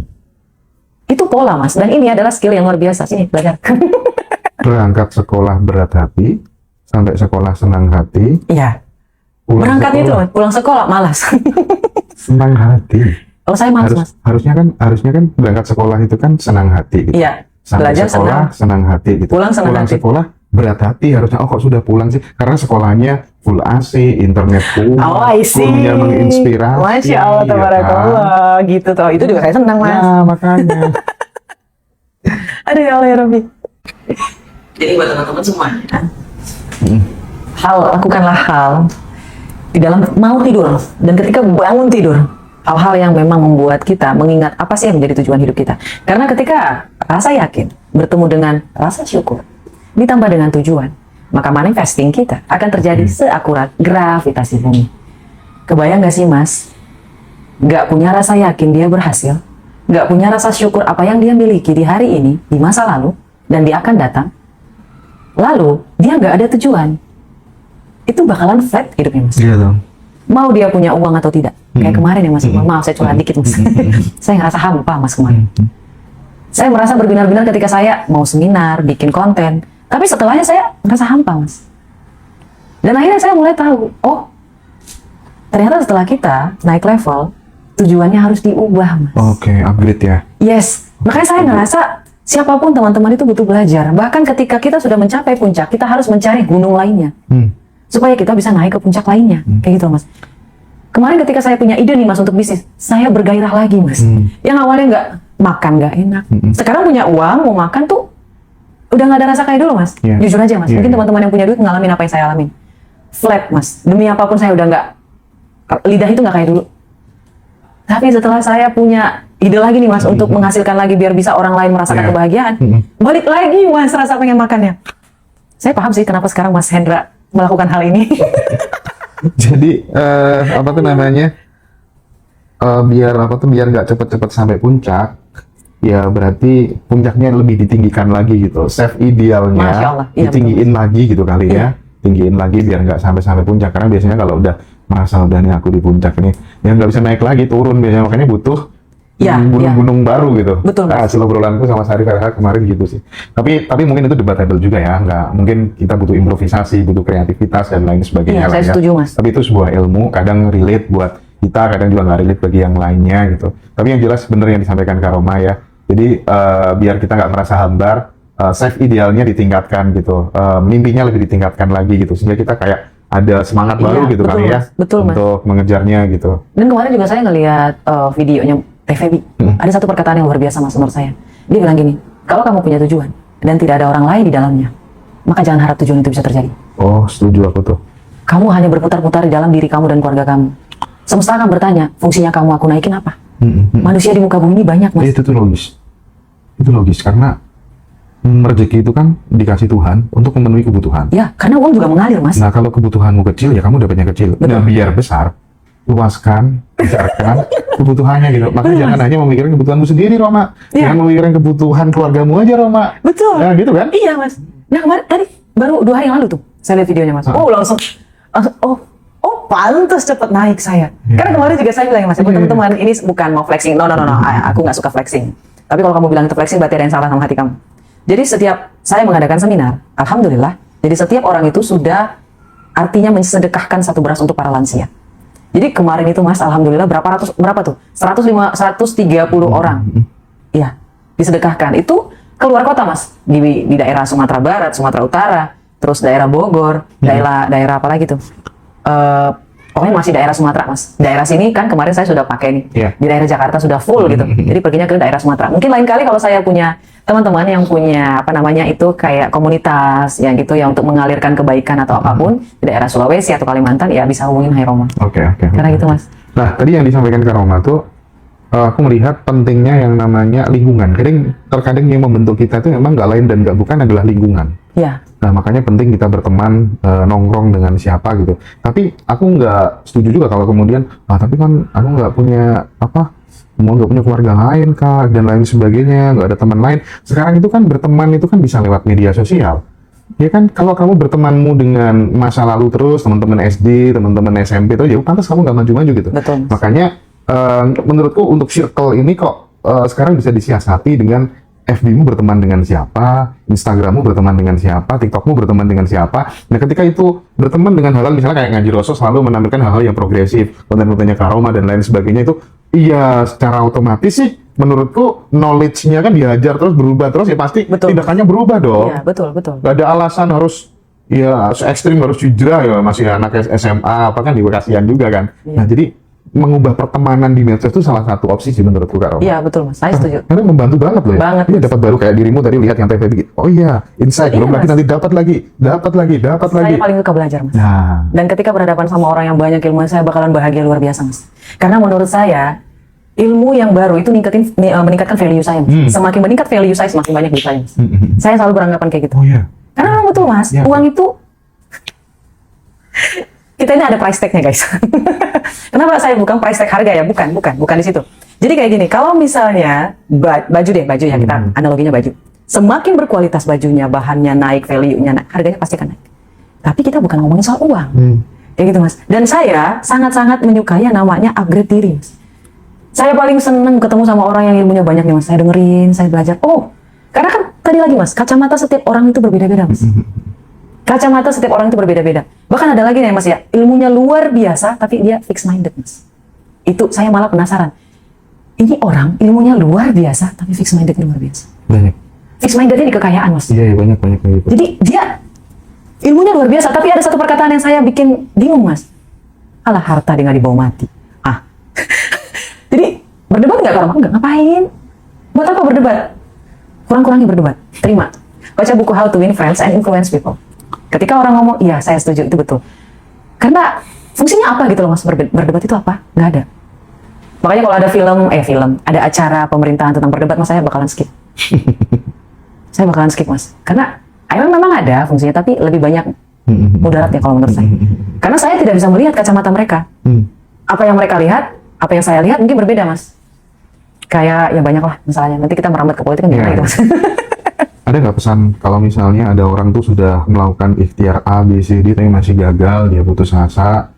Itu pola, Mas. Dan ini adalah skill yang luar biasa. Sini, belajar. Berangkat sekolah berat hati, sampai sekolah senang hati. Iya. Pulang Berangkatnya itu, sekolah Mas. Pulang sekolah, malas. senang hati. Kalau saya malas, Mas. Harusnya kan berangkat sekolah itu kan senang hati gitu. Iya. Sampai Belajar sekolah senang hati gitu. Pulang senang hati. Sekolah berat hati harusnya. Oh, kok sudah pulang sih? Karena sekolahnya full AC, internet full, Oh, I see. gurunya menginspirasi. Masya Allah, ya tabarakallah. Gitu toh. Itu juga saya senang, Mas. Ya, makanya. Aduh, ya Allah, ya Rabbi. Jadi buat teman-teman semuanya, lakukanlah hal di dalam mau tidur dan ketika bangun tidur, hal-hal yang memang membuat kita mengingat apa sih yang menjadi tujuan hidup kita. Karena ketika rasa yakin bertemu dengan rasa syukur ditambah dengan tujuan, maka manifesting kita akan terjadi seakurat gravitasi bumi. Kebayang gak sih, Mas? Gak punya rasa yakin dia berhasil, gak punya rasa syukur apa yang dia miliki di hari ini, di masa lalu, dan dia akan datang. Lalu dia gak ada tujuan, itu bakalan flat hidupnya, Mas. Iya dong. Mau dia punya uang atau tidak. Kayak kemarin ya, Mas. Maaf, saya curhat dikit, Mas. Saya ngerasa hampa, Mas, kemarin. Saya merasa berbinar-binar ketika saya mau seminar, bikin konten. Tapi setelahnya saya merasa hampa, Mas. Dan akhirnya saya mulai tahu, oh, ternyata setelah kita naik level, tujuannya harus diubah, Mas. Oke, upgrade ya. Yes. Makanya saya ngerasa siapapun teman-teman itu butuh belajar. Bahkan ketika kita sudah mencapai puncak, kita harus mencari gunung lainnya. Supaya kita bisa naik ke puncak lainnya. Kayak gitu, Mas. Kemarin ketika saya punya ide nih, Mas, untuk bisnis, saya bergairah lagi, Mas. Yang awalnya nggak makan, nggak enak. Sekarang punya uang, mau makan tuh udah nggak ada rasa kayak dulu, Mas. Yeah. Jujur aja, Mas. Yeah, Mungkin yeah. teman-teman yang punya duit ngalamin apa yang saya alamin. Flat, Mas. Demi apapun saya udah nggak, lidah itu nggak kayak dulu. Tapi setelah saya punya ide lagi nih, Mas, untuk menghasilkan lagi biar bisa orang lain merasakan Yeah. kebahagiaan, balik lagi, Mas, rasa pengen makannya. Saya paham sih kenapa sekarang Mas Hendra melakukan hal ini. Jadi apa tuh namanya? biar apa tuh, biar nggak cepet-cepet sampai puncak, ya berarti puncaknya lebih ditinggikan lagi gitu. Save Masya idealnya Allah. Iya, ditinggiin lagi gitu kali Iya. ya. Tinggiin lagi biar nggak sampai puncak. Karena biasanya kalau udah merasa udah nih aku di puncak ini, ya nggak bisa naik lagi, turun biasanya. Makanya butuh Iya, gunung-gunung baru gitu. Betul, Nah, hasil obrolanku sama Sari Farha kemarin gitu sih. Tapi mungkin itu debatable juga ya. Nggak, mungkin kita butuh improvisasi, butuh kreativitas dan lain sebagainya Iya, lah saya ya. setuju, Mas. Tapi itu sebuah ilmu, kadang relate buat kita, kadang juga nggak relate bagi yang lainnya gitu. Tapi yang jelas bener yang disampaikan Kak Roma ya. Jadi biar kita nggak merasa hambar, save idealnya ditingkatkan gitu, mimpinya lebih ditingkatkan lagi gitu, sehingga kita kayak ada semangat Iya, baru gitu betul, kali ya, Mas. Betul, Mas. untuk mengejarnya gitu. Dan kemarin juga saya ngelihat videonya TVB. Ada satu perkataan yang luar biasa, Mas, menurut saya. Dia bilang gini, kalau kamu punya tujuan dan tidak ada orang lain di dalamnya, maka jangan harap tujuan itu bisa terjadi. Oh, setuju aku tuh. Kamu hanya berputar-putar di dalam diri kamu dan keluarga kamu. Semesta akan bertanya, fungsinya kamu aku naikin apa? Manusia di muka bumi ini banyak, Mas. Itu tuh logis. Itu logis karena rezeki itu kan dikasih Tuhan untuk memenuhi kebutuhan. Ya, karena uang juga mengalir, Mas. Nah, kalau kebutuhanmu kecil ya kamu dapatnya kecil. Nah, biar besar, luaskan, besarkan kebutuhannya gitu. Makanya jangan hanya memikirkan kebutuhanmu sendiri, Roma. Iya. Jangan memikirkan kebutuhan keluargamu aja, Roma. Betul. Nah, gitu kan? Iya, Mas. Nah, kemarin tadi baru 2 hari yang lalu tuh saya lihat videonya, Mas. Oh, langsung oh, pantas cepet naik saya. Karena kemarin juga saya bilang, Mas, buat teman-teman, ini bukan mau flexing. No. Aku nggak suka flexing. Tapi kalau kamu bilang itu flexing, berarti ada yang salah sama hati kamu. Jadi setiap saya mengadakan seminar, alhamdulillah, jadi setiap orang itu sudah artinya mensedekahkan satu beras untuk para lansia. Jadi kemarin itu, Mas, alhamdulillah berapa tuh? 130 orang. Iya, disedekahkan. Itu keluar kota, Mas. Di daerah Sumatera Barat, Sumatera Utara, terus daerah Bogor, daerah apa lagi tuh? Pokoknya masih daerah Sumatera, Mas. Daerah sini kan kemarin saya sudah pakai nih. Iya. Di daerah Jakarta sudah full gitu. Jadi perginya ke daerah Sumatera. Mungkin lain kali kalau saya punya teman-teman yang punya apa namanya itu kayak komunitas yang gitu ya untuk mengalirkan kebaikan atau apapun di daerah Sulawesi atau Kalimantan, ya bisa hubungin Hai Roma. Oke. Karena gitu, Mas. Nah, tadi yang disampaikan ke Roma tuh, aku melihat pentingnya yang namanya lingkungan. Terkadang yang membentuk kita itu memang nggak lain dan nggak bukan adalah lingkungan. Ya, Nah, makanya penting kita berteman, nongkrong dengan siapa gitu. Tapi aku nggak setuju juga kalau kemudian, tapi kan aku nggak punya nggak punya keluarga lain kah, dan lain sebagainya, nggak ada teman lain. Sekarang itu kan berteman itu kan bisa lewat media sosial. Ya kan, kalau kamu bertemanmu dengan masa lalu terus, teman-teman SD, teman-teman SMP itu, ya pantas kamu nggak maju-maju gitu. betul, Mas. Makanya menurutku untuk circle ini kok sekarang bisa disiasati dengan FB-mu berteman dengan siapa, Instagram-mu berteman dengan siapa, TikTok-mu berteman dengan siapa. Nah, ketika itu berteman dengan hal-hal misalnya kayak Ngaji Rosso selalu menampilkan hal-hal yang progresif, konten-kontennya Karoma dan lain sebagainya itu, iya secara otomatis sih menurutku knowledge-nya kan diajar terus, berubah terus, ya pasti Betul. tindakannya berubah dong. Iya, betul. Gak ada alasan harus ya se-ekstrim harus hijrah ya, masih anak SMA apa kan juga kasihan juga kan. Iya. Nah, jadi mengubah pertemanan di medsos itu salah satu opsi sih menurutku Kak Roma. Iya, betul, Mas. Saya setuju. Karena membantu banget loh ya. Banget. Iya, dapat baru kayak dirimu tadi lihat yang TV bikin. Oh iya, insight. Iya, Belum lagi Mas. nanti dapat lagi. Saya paling suka belajar, Mas. Nah, Dan ketika berhadapan sama orang yang banyak ilmu, saya bakalan bahagia luar biasa, Mas. Karena menurut saya, ilmu yang baru itu meningkatkan value saya, Mas. Semakin meningkat value saya, semakin banyak duit saya, Mas. Saya selalu beranggapan kayak gitu. oh iya. Karena memang betul, Mas. Ya. Uang itu kita ini ada price tag-nya, guys. Kenapa saya bukan price tag harga ya? Bukan di situ. Jadi kayak gini, kalau misalnya baju ya, kita analoginya baju. Semakin berkualitas bajunya, bahannya naik, value-nya naik, harganya pasti akan naik. Tapi kita bukan ngomongin soal uang. Kayak gitu, Mas. Dan saya sangat-sangat menyukai yang namanya upgrade diri, Mas. Saya paling seneng ketemu sama orang yang ilmunya banyak nih, Mas. Saya dengerin, saya belajar. Oh, karena kan tadi lagi, Mas, kacamata setiap orang itu berbeda-beda, Mas. Kacamata setiap orang itu berbeda-beda. Bahkan ada lagi nih, Mas, ya, ilmunya luar biasa, tapi dia fixed minded, Mas. Itu saya malah penasaran. Ini orang ilmunya luar biasa, tapi fixed minded luar biasa. Banyak. Fixed minded ini kekayaan, Mas. Iya, banyak gitu. Jadi dia ilmunya luar biasa, tapi ada satu perkataan yang saya bikin bingung, Mas. Alah, harta dia nggak dibawa mati. Jadi berdebat nggak, Karma? Nggak, ngapain? Buat apa berdebat? Kurang-kurangin berdebat. Terima. Baca buku How to Win Friends and Influence People. Ketika orang ngomong, iya saya setuju, itu betul. Karena fungsinya apa gitu loh, Mas, berdebat itu apa? Nggak ada. Makanya kalau ada ada acara pemerintahan tentang berdebat, Mas, saya bakalan skip. Saya bakalan skip, Mas. Karena memang ada fungsinya, tapi lebih banyak mudaratnya kalau menurut saya. Karena saya tidak bisa melihat kacamata mereka. Apa yang mereka lihat apa yang saya lihat mungkin berbeda mas. Kayak ya banyak lah misalnya. Nanti kita merambat ke politik kan gimana Iya. itu mas. Ada nggak pesan kalau misalnya ada orang tuh sudah melakukan ikhtiar A, B, C, D tapi masih gagal, dia putus asa,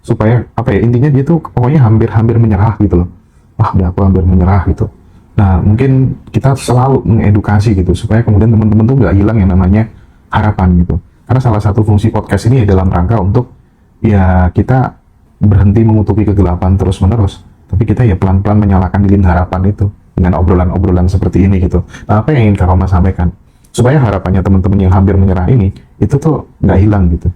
supaya apa ya, intinya dia tuh pokoknya hampir menyerah gitu loh. Wah, udah aku hampir menyerah gitu. Nah, mungkin kita selalu mengedukasi gitu supaya kemudian teman-teman tuh nggak hilang yang namanya harapan gitu. Karena salah satu fungsi podcast ini ya dalam rangka untuk ya kita berhenti menutupi kegelapan terus-menerus, tapi kita ya pelan-pelan menyalakan lilin harapan itu dengan obrolan-obrolan seperti ini gitu. Nah, apa yang ingin Kak Roma sampaikan? Supaya harapannya teman-teman yang hampir menyerah ini, itu tuh nggak hilang gitu.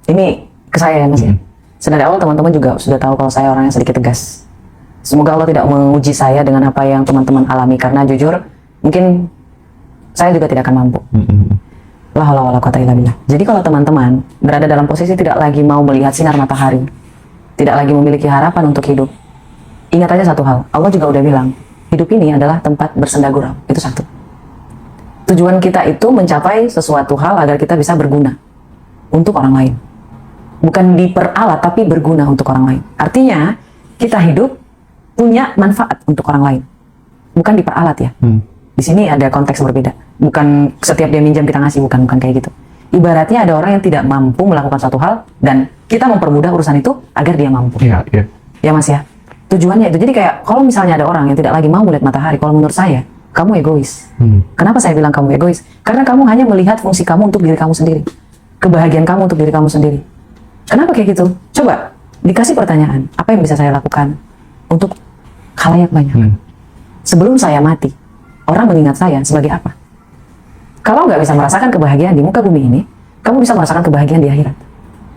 Ini ke saya ya mas ya. Sedari awal teman-teman juga sudah tahu kalau saya orang yang sedikit tegas. Semoga Allah tidak menguji saya dengan apa yang teman-teman alami, karena jujur mungkin saya juga tidak akan mampu. La haula wala quwata illa billah. Jadi kalau teman-teman berada dalam posisi tidak lagi mau melihat sinar matahari, tidak lagi memiliki harapan untuk hidup, ingat aja satu hal, Allah juga udah bilang, hidup ini adalah tempat bersenda gurau. Itu satu. Tujuan kita itu mencapai sesuatu hal agar kita bisa berguna untuk orang lain. Bukan diperalat, tapi berguna untuk orang lain. Artinya, kita hidup punya manfaat untuk orang lain. Bukan diperalat ya. Di sini ada konteks berbeda. Bukan setiap dia minjam kita ngasih, bukan kayak gitu. Ibaratnya ada orang yang tidak mampu melakukan suatu hal, dan kita mempermudah urusan itu agar dia mampu. Iya, iya. Ya mas ya, tujuannya itu. Jadi kayak kalau misalnya ada orang yang tidak lagi mau melihat matahari, kalau menurut saya, kamu egois. Kenapa saya bilang kamu egois? Karena kamu hanya melihat fungsi kamu untuk diri kamu sendiri, kebahagiaan kamu untuk diri kamu sendiri. Kenapa kayak gitu? Coba dikasih pertanyaan, apa yang bisa saya lakukan untuk khalayak banyak? Sebelum saya mati, orang mengingat saya sebagai apa? Kalau nggak bisa merasakan kebahagiaan di muka bumi ini, kamu bisa merasakan kebahagiaan di akhirat.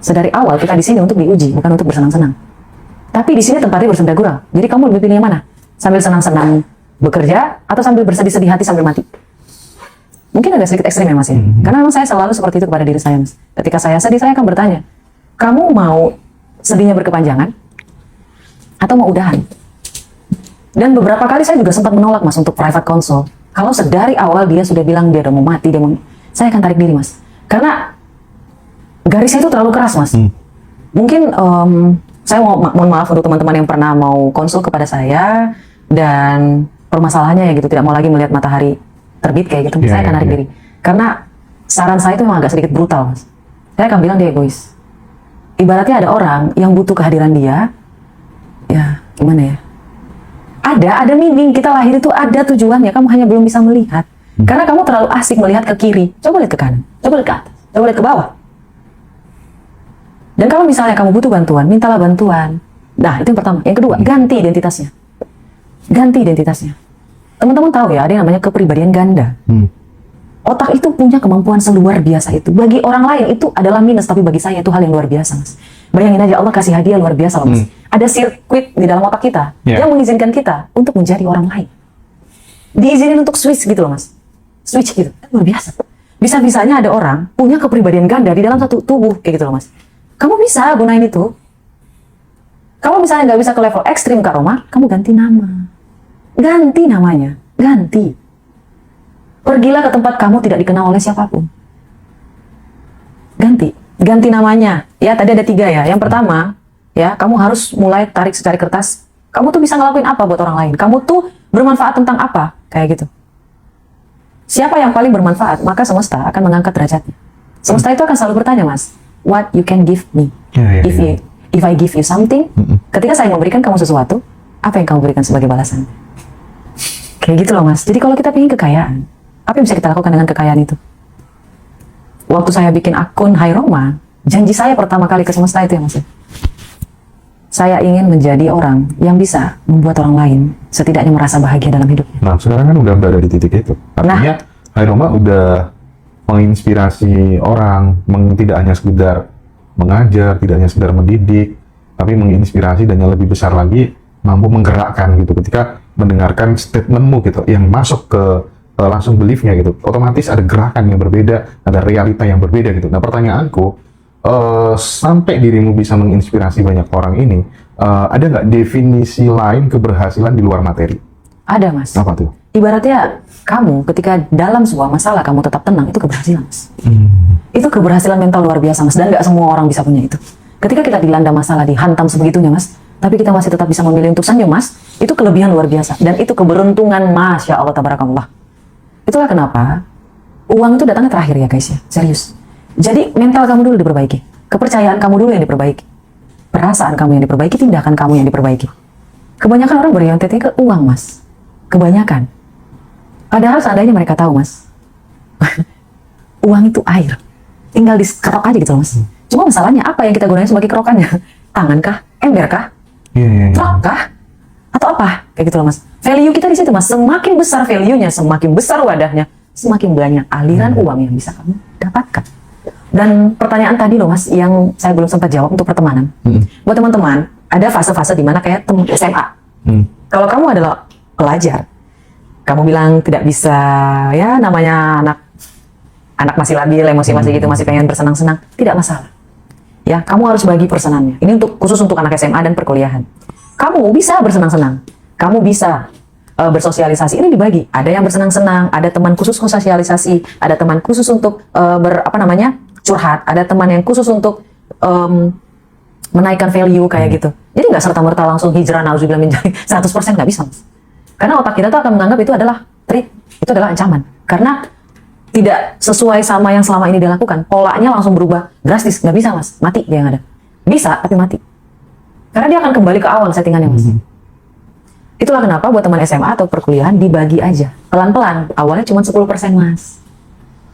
Sedari awal kita di sini untuk diuji, bukan untuk bersenang-senang. Tapi di sini tempatnya bersenda gurau. Jadi kamu lebih pilih yang mana? Sambil senang-senang bekerja atau sambil bersedih-sedih hati sambil mati? Mungkin agak sedikit ekstrim ya mas ya. Karena memang saya selalu seperti itu kepada diri saya mas. Ketika saya sedih, saya akan bertanya, kamu mau sedihnya berkepanjangan atau mau udahan? Dan beberapa kali saya juga sempat menolak mas untuk private consult. Kalau sedari awal dia sudah bilang dia udah mau mati, saya akan tarik diri mas. Karena garisnya itu terlalu keras mas. Mungkin saya mohon maaf untuk teman-teman yang pernah mau konsul kepada saya dan permasalahannya ya gitu, tidak mau lagi melihat matahari terbit kayak gitu, saya akan narik diri. Karena saran saya itu memang agak sedikit brutal mas. Saya akan bilang dia egois. Ibaratnya ada orang yang butuh kehadiran dia, ya gimana ya? Ada meaning, kita lahir itu ada tujuannya, kamu hanya belum bisa melihat. Karena kamu terlalu asik melihat ke kiri, coba lihat ke kanan, coba lihat ke atas, coba lihat ke bawah. Dan kalau misalnya kamu butuh bantuan, mintalah bantuan. Nah, itu yang pertama. Yang kedua, ganti identitasnya. Ganti identitasnya. Teman-teman tahu ya, ada yang namanya kepribadian ganda. Otak itu punya kemampuan seluar biasa itu. Bagi orang lain itu adalah minus, tapi bagi saya itu hal yang luar biasa, mas. Bayangin aja, Allah kasih hadiah luar biasa loh, mas. Ada sirkuit di dalam otak kita yang mengizinkan kita untuk menjadi orang lain. Diizinin untuk switch gitu loh, mas. Switch gitu, luar biasa. Bisa-bisanya ada orang punya kepribadian ganda di dalam satu tubuh, kayak gitu loh, mas. Kamu bisa gunain itu. Kalau misalnya nggak bisa ke level ekstrim Kak Roma, kamu ganti nama. Ganti namanya, ganti. Pergilah ke tempat kamu tidak dikenal oleh siapapun. Ganti namanya. Ya, tadi ada 3 ya. Yang pertama, ya, kamu harus mulai tarik secari kertas. Kamu tuh bisa ngelakuin apa buat orang lain? Kamu tuh bermanfaat tentang apa? Kayak gitu. Siapa yang paling bermanfaat, maka semesta akan mengangkat derajatnya. Semesta itu akan selalu bertanya, mas, what you can give me? If I give you something, ketika saya memberikan kamu sesuatu, apa yang kamu berikan sebagai balasan? Kayak gitu loh, mas. Jadi kalau kita ingin kekayaan, apa yang bisa kita lakukan dengan kekayaan itu? Waktu saya bikin akun Hai Roma, janji saya pertama kali ke semesta itu ya, mas. Saya ingin menjadi orang yang bisa membuat orang lain setidaknya merasa bahagia dalam hidupnya. Nah, sekarang kan udah berada di titik itu. Artinya, Hai Roma udah menginspirasi orang, tidak hanya sekedar mengajar, tidak hanya sekedar mendidik, tapi menginspirasi dan yang lebih besar lagi, mampu menggerakkan gitu. Ketika mendengarkan statementmu gitu, yang masuk ke langsung beliefnya gitu, otomatis ada gerakan yang berbeda, ada realita yang berbeda gitu. Nah, pertanyaanku, sampai dirimu bisa menginspirasi banyak orang ini, ada nggak definisi lain keberhasilan di luar materi? Ada, mas. Apa tuh? Ibaratnya kamu ketika dalam sebuah masalah kamu tetap tenang, itu keberhasilan, mas. Itu keberhasilan mental luar biasa, mas. Dan nggak semua orang bisa punya itu. Ketika kita dilanda masalah, dihantam sebegitunya mas, tapi kita masih tetap bisa memilih untuk senyum mas, itu kelebihan luar biasa. Dan itu keberuntungan, Masya Allah, tabarakallah. Itulah kenapa uang itu datangnya terakhir ya guys ya, serius. Jadi mental kamu dulu diperbaiki, kepercayaan kamu dulu yang diperbaiki, perasaan kamu yang diperbaiki, tindakan kamu yang diperbaiki. Kebanyakan orang berorientasi ke uang mas, kebanyakan. Padahal seandainya mereka tahu mas, uang itu air, tinggal dikerok aja gitu loh mas. Cuma masalahnya apa yang kita gunakan sebagai kerokannya? Tangan kah? Ember kah? Truk kah? Atau apa? Kayak gitu loh mas. Value kita di situ mas. Semakin besar value-nya, semakin besar wadahnya, semakin banyak aliran uang yang bisa kamu dapatkan. Dan pertanyaan tadi loh mas, yang saya belum sempat jawab untuk pertemanan. Buat teman-teman, ada fase-fase di mana kayak teman SMA. Kalau kamu adalah pelajar, kamu bilang tidak bisa, ya namanya anak masih labil, emosi masih gitu, masih pengen bersenang-senang, tidak masalah. Ya, kamu harus bagi persenannya. Ini khusus untuk anak SMA dan perkuliahan. Kamu bisa bersenang-senang, kamu bisa bersosialisasi. Ini dibagi. Ada yang bersenang-senang, ada teman khusus sosialisasi, ada teman khusus untuk curhat, ada teman yang khusus untuk menaikkan value kayak gitu. Jadi nggak serta-merta langsung hijrah nauzubillah min dzalik 100% nggak bisa. Mas. Karena otak kita tuh akan menganggap itu adalah threat, itu adalah ancaman. Karena tidak sesuai sama yang selama ini dilakukan, polanya langsung berubah drastis, nggak bisa mas, mati dia yang ada. Bisa, tapi mati. Karena dia akan kembali ke awal settingannya mas. Itulah kenapa buat teman SMA atau perkuliahan dibagi aja, pelan-pelan. Awalnya cuma 10% mas.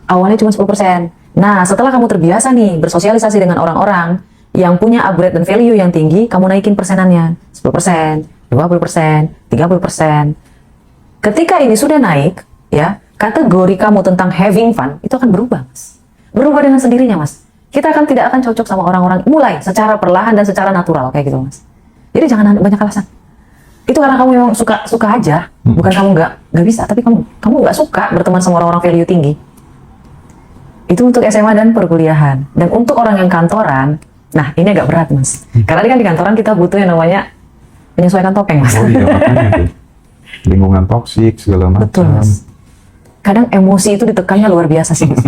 Awalnya cuma 10%. Nah, setelah kamu terbiasa nih bersosialisasi dengan orang-orang yang punya upgrade dan value yang tinggi, kamu naikin persenannya 10%, 20%, 30%. Ketika ini sudah naik, ya, kategori kamu tentang having fun itu akan berubah, mas. Berubah dengan sendirinya, mas. Kita tidak akan cocok sama orang-orang, mulai secara perlahan dan secara natural kayak gitu, mas. Jadi jangan banyak alasan. Itu karena kamu memang suka aja, bukan kamu nggak bisa, tapi kamu nggak suka berteman sama orang-orang value tinggi. Itu untuk SMA dan perkuliahan. Dan untuk orang yang kantoran, nah ini agak berat, mas. Karena kan di kantoran kita butuh yang namanya menyesuaikan topeng, mas. Oh iya, makanya tuh. Lingkungan toksik segala macam. Betul, mas. Kadang emosi itu ditekannya luar biasa sih, mas.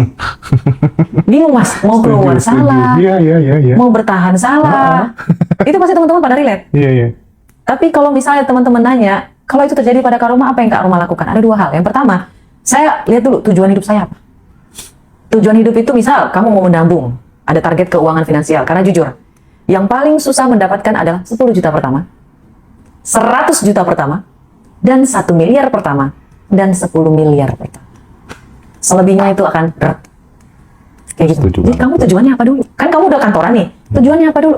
Bingung, mas. Mau keluar salah, Iya. mau bertahan salah. Itu pasti teman-teman pada relate. Iya. Tapi kalau misalnya teman-teman nanya, kalau itu terjadi pada Kak Roma, apa yang Kak Roma lakukan? Ada dua hal. Yang pertama, saya lihat dulu tujuan hidup saya apa. Tujuan hidup itu misal kamu mau menabung, ada target keuangan finansial. Karena jujur, yang paling susah mendapatkan adalah 10 juta pertama, 100 juta pertama, dan 1 miliar pertama, dan 10 miliar pertama. Selebihnya itu akan berat. Kayak gitu. Jadi kamu tujuannya apa dulu? Kan kamu udah kantoran nih. Tujuannya apa dulu?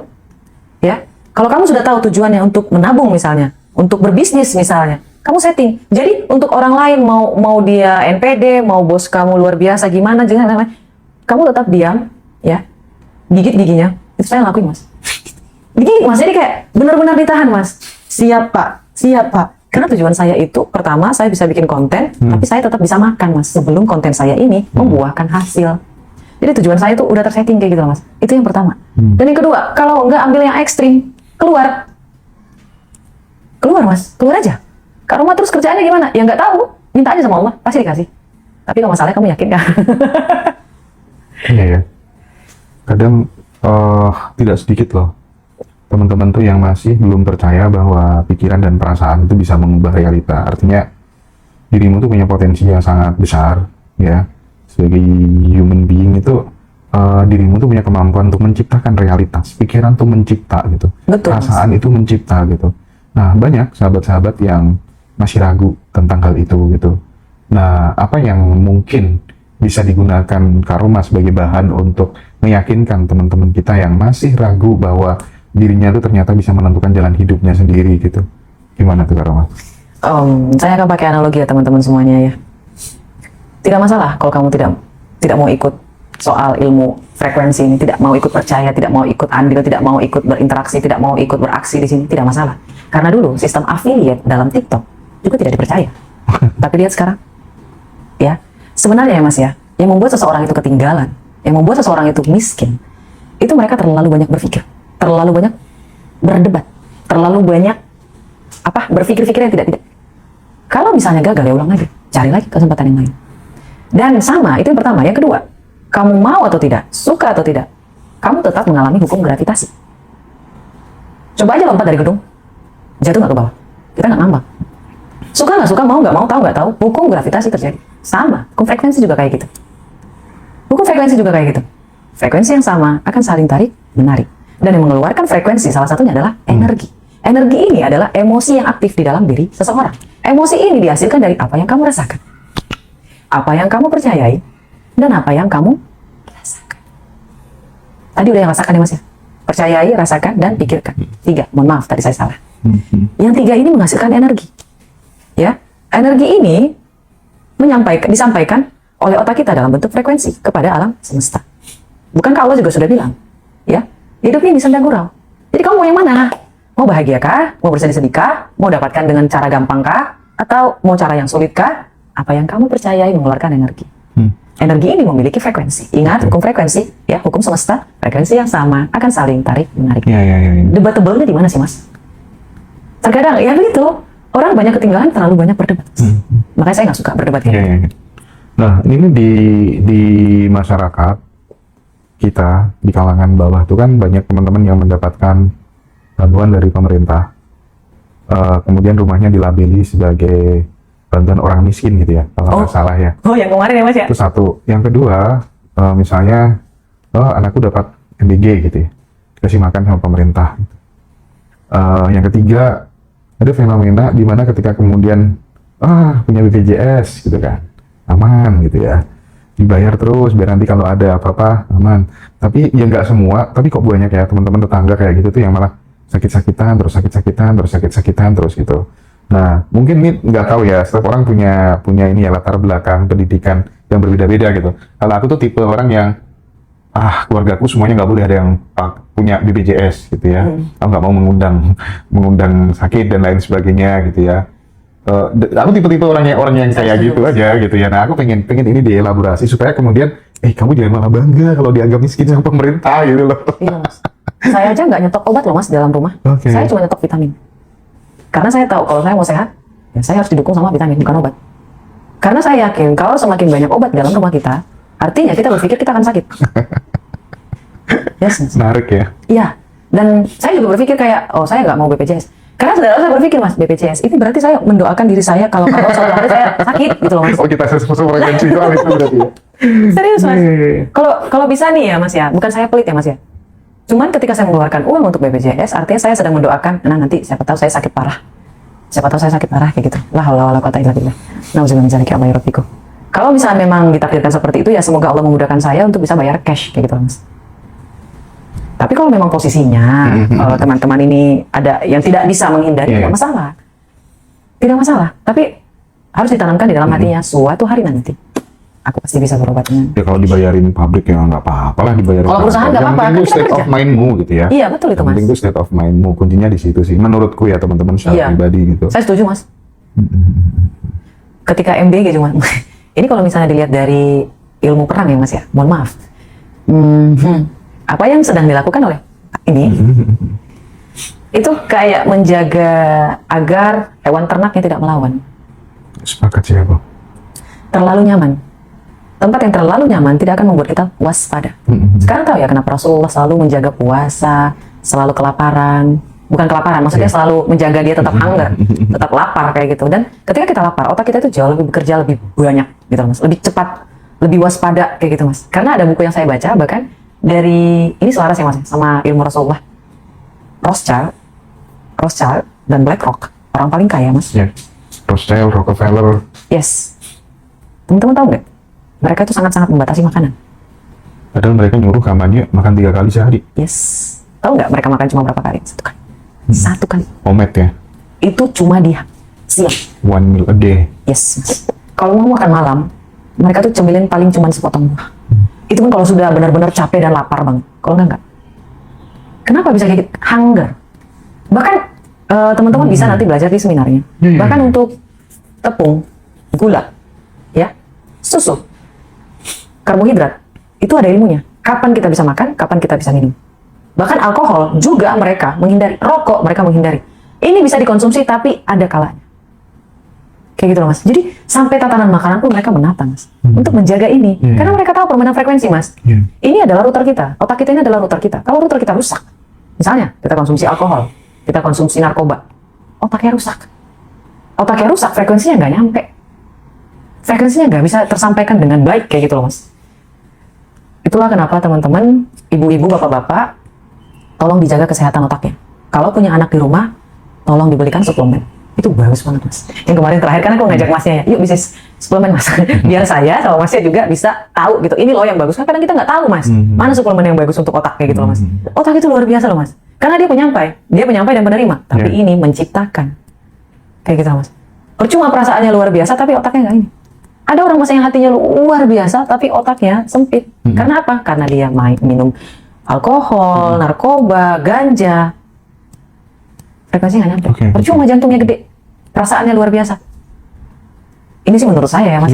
Ya. Kalau kamu sudah tahu tujuannya untuk menabung misalnya, untuk berbisnis misalnya, kamu setting. Jadi untuk orang lain mau dia NPD, mau bos kamu luar biasa gimana, kamu tetap diam, ya. Gigit giginya. Itu saya lakuin, mas. Digigit, mas. Jadi kayak benar-benar ditahan, mas. Siap, Pak. Siap, Pak. Karena tujuan saya itu, pertama saya bisa bikin konten, tapi saya tetap bisa makan, mas, sebelum konten saya ini membuahkan hasil. Jadi tujuan saya itu udah tersetting kayak gitu, mas. Itu yang pertama. Dan yang kedua, kalau nggak ambil yang ekstrim, keluar, mas, keluar aja. Kak Roma terus kerjaannya gimana? Ya nggak tahu, minta aja sama Allah, pasti dikasih. Tapi kalau masalahnya kamu yakin kan? Iya ya. Kadang tidak sedikit loh teman-teman tuh yang masih belum percaya bahwa pikiran dan perasaan itu bisa mengubah realita. Artinya dirimu tuh punya potensi yang sangat besar, ya. Sebagai human being itu dirimu tuh punya kemampuan untuk menciptakan realitas. Pikiran tuh mencipta gitu. Betul, perasaan itu mencipta gitu. Nah, banyak sahabat-sahabat yang masih ragu tentang hal itu gitu. Nah, apa yang mungkin bisa digunakan Kak Roma sebagai bahan untuk meyakinkan teman-teman kita yang masih ragu bahwa dirinya tuh ternyata bisa menentukan jalan hidupnya sendiri gitu. Gimana tuh Kak Roma? Saya akan pakai analogi ya teman-teman semuanya ya. Tidak masalah kalau kamu tidak mau ikut soal ilmu frekuensi ini, tidak mau ikut percaya, tidak mau ikut andil, tidak mau ikut berinteraksi, tidak mau ikut beraksi di sini, tidak masalah. Karena dulu sistem affiliate dalam TikTok juga tidak dipercaya. Tapi lihat sekarang, ya sebenarnya ya mas ya, yang membuat seseorang itu ketinggalan, yang membuat seseorang itu miskin, itu mereka terlalu banyak berpikir, terlalu banyak berdebat, terlalu banyak berpikir-pikir yang tidak. Kalau misalnya gagal ya ulang lagi, cari lagi kesempatan yang lain. Dan sama, itu yang pertama. Yang kedua, kamu mau atau tidak, suka atau tidak, kamu tetap mengalami hukum gravitasi. Coba aja lompat dari gedung, jatuh nggak ke bawah? Kita nggak ngambang. Suka nggak suka, mau nggak mau, tahu nggak tahu, hukum gravitasi terjadi. Sama, hukum frekuensi juga kayak gitu. Hukum frekuensi juga kayak gitu. Frekuensi yang sama akan saling tarik, menarik. Dan yang mengeluarkan frekuensi salah satunya adalah energi. Energi ini adalah emosi yang aktif di dalam diri seseorang. Emosi ini dihasilkan dari apa yang kamu rasakan, apa yang kamu percayai, dan apa yang kamu rasakan. Tadi udah yang rasakan ya Mas ya? Percayai, rasakan, dan pikirkan. 3, mohon maaf tadi saya salah. Yang 3 ini menghasilkan energi. Ya, energi ini disampaikan oleh otak kita dalam bentuk frekuensi kepada alam semesta. Bukankah Allah juga sudah bilang, ya, hidup ini senda gurau. Jadi kamu mau yang mana? Mau bahagia kah? Mau bersedih-sedih kah? Mau dapatkan dengan cara gampang kah? Atau mau cara yang sulit kah? Apa yang kamu percayai mengeluarkan energi. Energi ini memiliki frekuensi. Ingat, hukum frekuensi, ya, hukum semesta, frekuensi yang sama akan saling tarik menarik. Ya. Debatable-nya di mana sih, Mas? Terkadang ya begitu. Orang banyak ketinggalan, terlalu banyak berdebat. Makanya saya nggak suka berdebat kayak gitu. Nah, ini di masyarakat kita, di kalangan bawah itu kan banyak teman-teman yang mendapatkan bantuan dari pemerintah. Kemudian rumahnya dilabeli sebagai bantuan orang miskin gitu ya, kalau nggak salah ya. Oh, yang kemarin ya Mas ya? Itu satu. Yang kedua, misalnya, anakku dapat MBG gitu ya, dikasih makan sama pemerintah. Yang ketiga, ada fenomena di mana ketika kemudian punya BPJS gitu kan, aman gitu ya, dibayar terus biar nanti kalau ada apa-apa aman. Tapi ya nggak semua, tapi kok banyak ya teman-teman tetangga kayak gitu tuh yang malah sakit-sakitan terus gitu. Nah, mungkin ini nggak tahu ya, setiap orang punya ini ya, latar belakang pendidikan yang berbeda-beda gitu. Kalau aku tuh tipe orang yang keluargaku semuanya nggak boleh ada yang punya BPJS gitu ya. Aku nggak mau mengundang sakit dan lain sebagainya gitu ya. Aku tipe-tipe orang yang kayak gitu aja gitu ya. Nah, aku pengen ini dielaborasi supaya kemudian kamu jangan malah bangga kalau dianggap miskin sama pemerintah gitu loh. Iya Mas. Saya aja nggak nyetok obat loh Mas dalam rumah. Saya cuma nyetok vitamin. Karena saya tahu kalau saya mau sehat, ya saya harus didukung sama vitamin, bukan obat. Karena saya yakin kalau semakin banyak obat dalam rumah kita, artinya kita berpikir kita akan sakit. Yes, Mas. Menarik ya. Iya. Dan saya juga berpikir kayak, saya nggak mau BPJS. Karena saya berpikir Mas, BPJS itu berarti saya mendoakan diri saya kalau suatu hari saya sakit gitu loh Mas. Oh, kita sefrekuensi itu berarti ya. Serius Mas. Kalau bisa nih ya Mas ya, bukan saya pelit ya Mas ya. Cuman ketika saya mengeluarkan uang untuk BPJS, artinya saya sedang mendoakan, nanti siapa tahu saya sakit parah. Siapa tahu saya sakit parah kayak gitu. La haula wala quwata illa billah. Nauzubillah min dzalika amma yarafiqu. Kalau misalnya memang ditakdirkan seperti itu ya semoga Allah memudahkan saya untuk bisa bayar cash kayak gitu Mas. Tapi kalau memang posisinya teman-teman ini ada yang tidak bisa menghindari, tidak masalah. Tidak masalah. Tapi harus ditanamkan di dalam hatinya suatu hari nanti aku pasti bisa berobatnya. Ya kalau dibayarin pabrik ya nggak apa-apa lah dibayarin. Kalau perusahaan nggak apa-apa. Yang penting itu state of mindmu gitu ya. Iya betul itu Yang Mas. penting itu state of mindmu. Kuncinya di situ sih. Menurutku ya teman-teman secara pribadi gitu. Saya setuju Mas. Ketika MBG cuma, ini kalau misalnya dilihat dari ilmu perang ya Mas ya, mohon maaf. Apa yang sedang dilakukan oleh ini itu kayak menjaga agar hewan ternaknya tidak melawan. Sepakat siapa? Terlalu nyaman. Tempat yang terlalu nyaman tidak akan membuat kita waspada. Sekarang tahu ya kenapa Rasulullah selalu menjaga puasa, selalu kelaparan. Bukan kelaparan, maksudnya selalu menjaga dia tetap hunger, tetap lapar kayak gitu. Dan ketika kita lapar, otak kita itu jauh lebih bekerja lebih banyak gitu Mas. Lebih cepat, lebih waspada kayak gitu Mas. Karena ada buku yang saya baca bahkan dari, ini selaras ya Mas, sama ilmu Rasulullah. Rothschild dan BlackRock, orang paling kaya Mas. Ya. Rothschild, Rockefeller. Yes. Teman-teman tahu nggak? Mereka itu sangat-sangat membatasi makanan. Padahal mereka nyuruh kamarnya makan 3 kali sehari. Yes. Tahu nggak mereka makan cuma berapa kali? 1 kali. 1 kali. Omet ya. Itu cuma di siang. 1 meal a day. Yes, Mas. Kalau mau makan malam, mereka tuh cemilin paling cuma sepotong buah. Itu pun kalau sudah benar-benar capek dan lapar banget. Kalau enggak. Kenapa bisa kayak gitu? Hunger. Bahkan teman-teman bisa nanti belajar di seminarnya. Bahkan untuk tepung, gula, ya, susu, karbohidrat, itu ada ilmunya. Kapan kita bisa makan, kapan kita bisa minum. Bahkan alkohol juga mereka menghindari. Rokok mereka menghindari. Ini bisa dikonsumsi tapi ada kalanya. Kayak gitu loh Mas. Jadi sampai tatanan makanan pun mereka menata Mas. Untuk menjaga ini. Karena mereka tahu permainan frekuensi Mas. Ini adalah router kita. Otak kita ini adalah router kita. Kalau router kita rusak, misalnya kita konsumsi alkohol, kita konsumsi narkoba, otaknya rusak. Otaknya rusak, frekuensinya nggak nyampe. Frekuensinya nggak bisa tersampaikan dengan baik kayak gitu loh mas. Itulah kenapa teman-teman, ibu-ibu, bapak-bapak, tolong dijaga kesehatan otaknya. Kalau punya anak di rumah, tolong dibelikan suplemen. Itu bagus banget mas. Yang kemarin terakhir kan aku ngajak masnya ya, yuk bisnis suplemen mas. Biar saya sama masnya juga bisa tahu gitu. Ini loh yang bagus. Kan kadang kita nggak tahu mas, mana suplemen yang bagus untuk otak kayak gitu loh mas. Otak itu luar biasa loh mas. Karena dia penyampai dan penerima. Tapi ini menciptakan kayak gitu mas. Percuma perasaannya luar biasa, tapi otaknya nggak ini. Ada orang mas yang hatinya luar biasa, tapi otaknya sempit. Karena apa? Karena dia minum alkohol, narkoba, ganja. Frekuensinya nggak nyampe. Percuma jantungnya gede, perasaannya luar biasa. Ini sih menurut saya ya mas.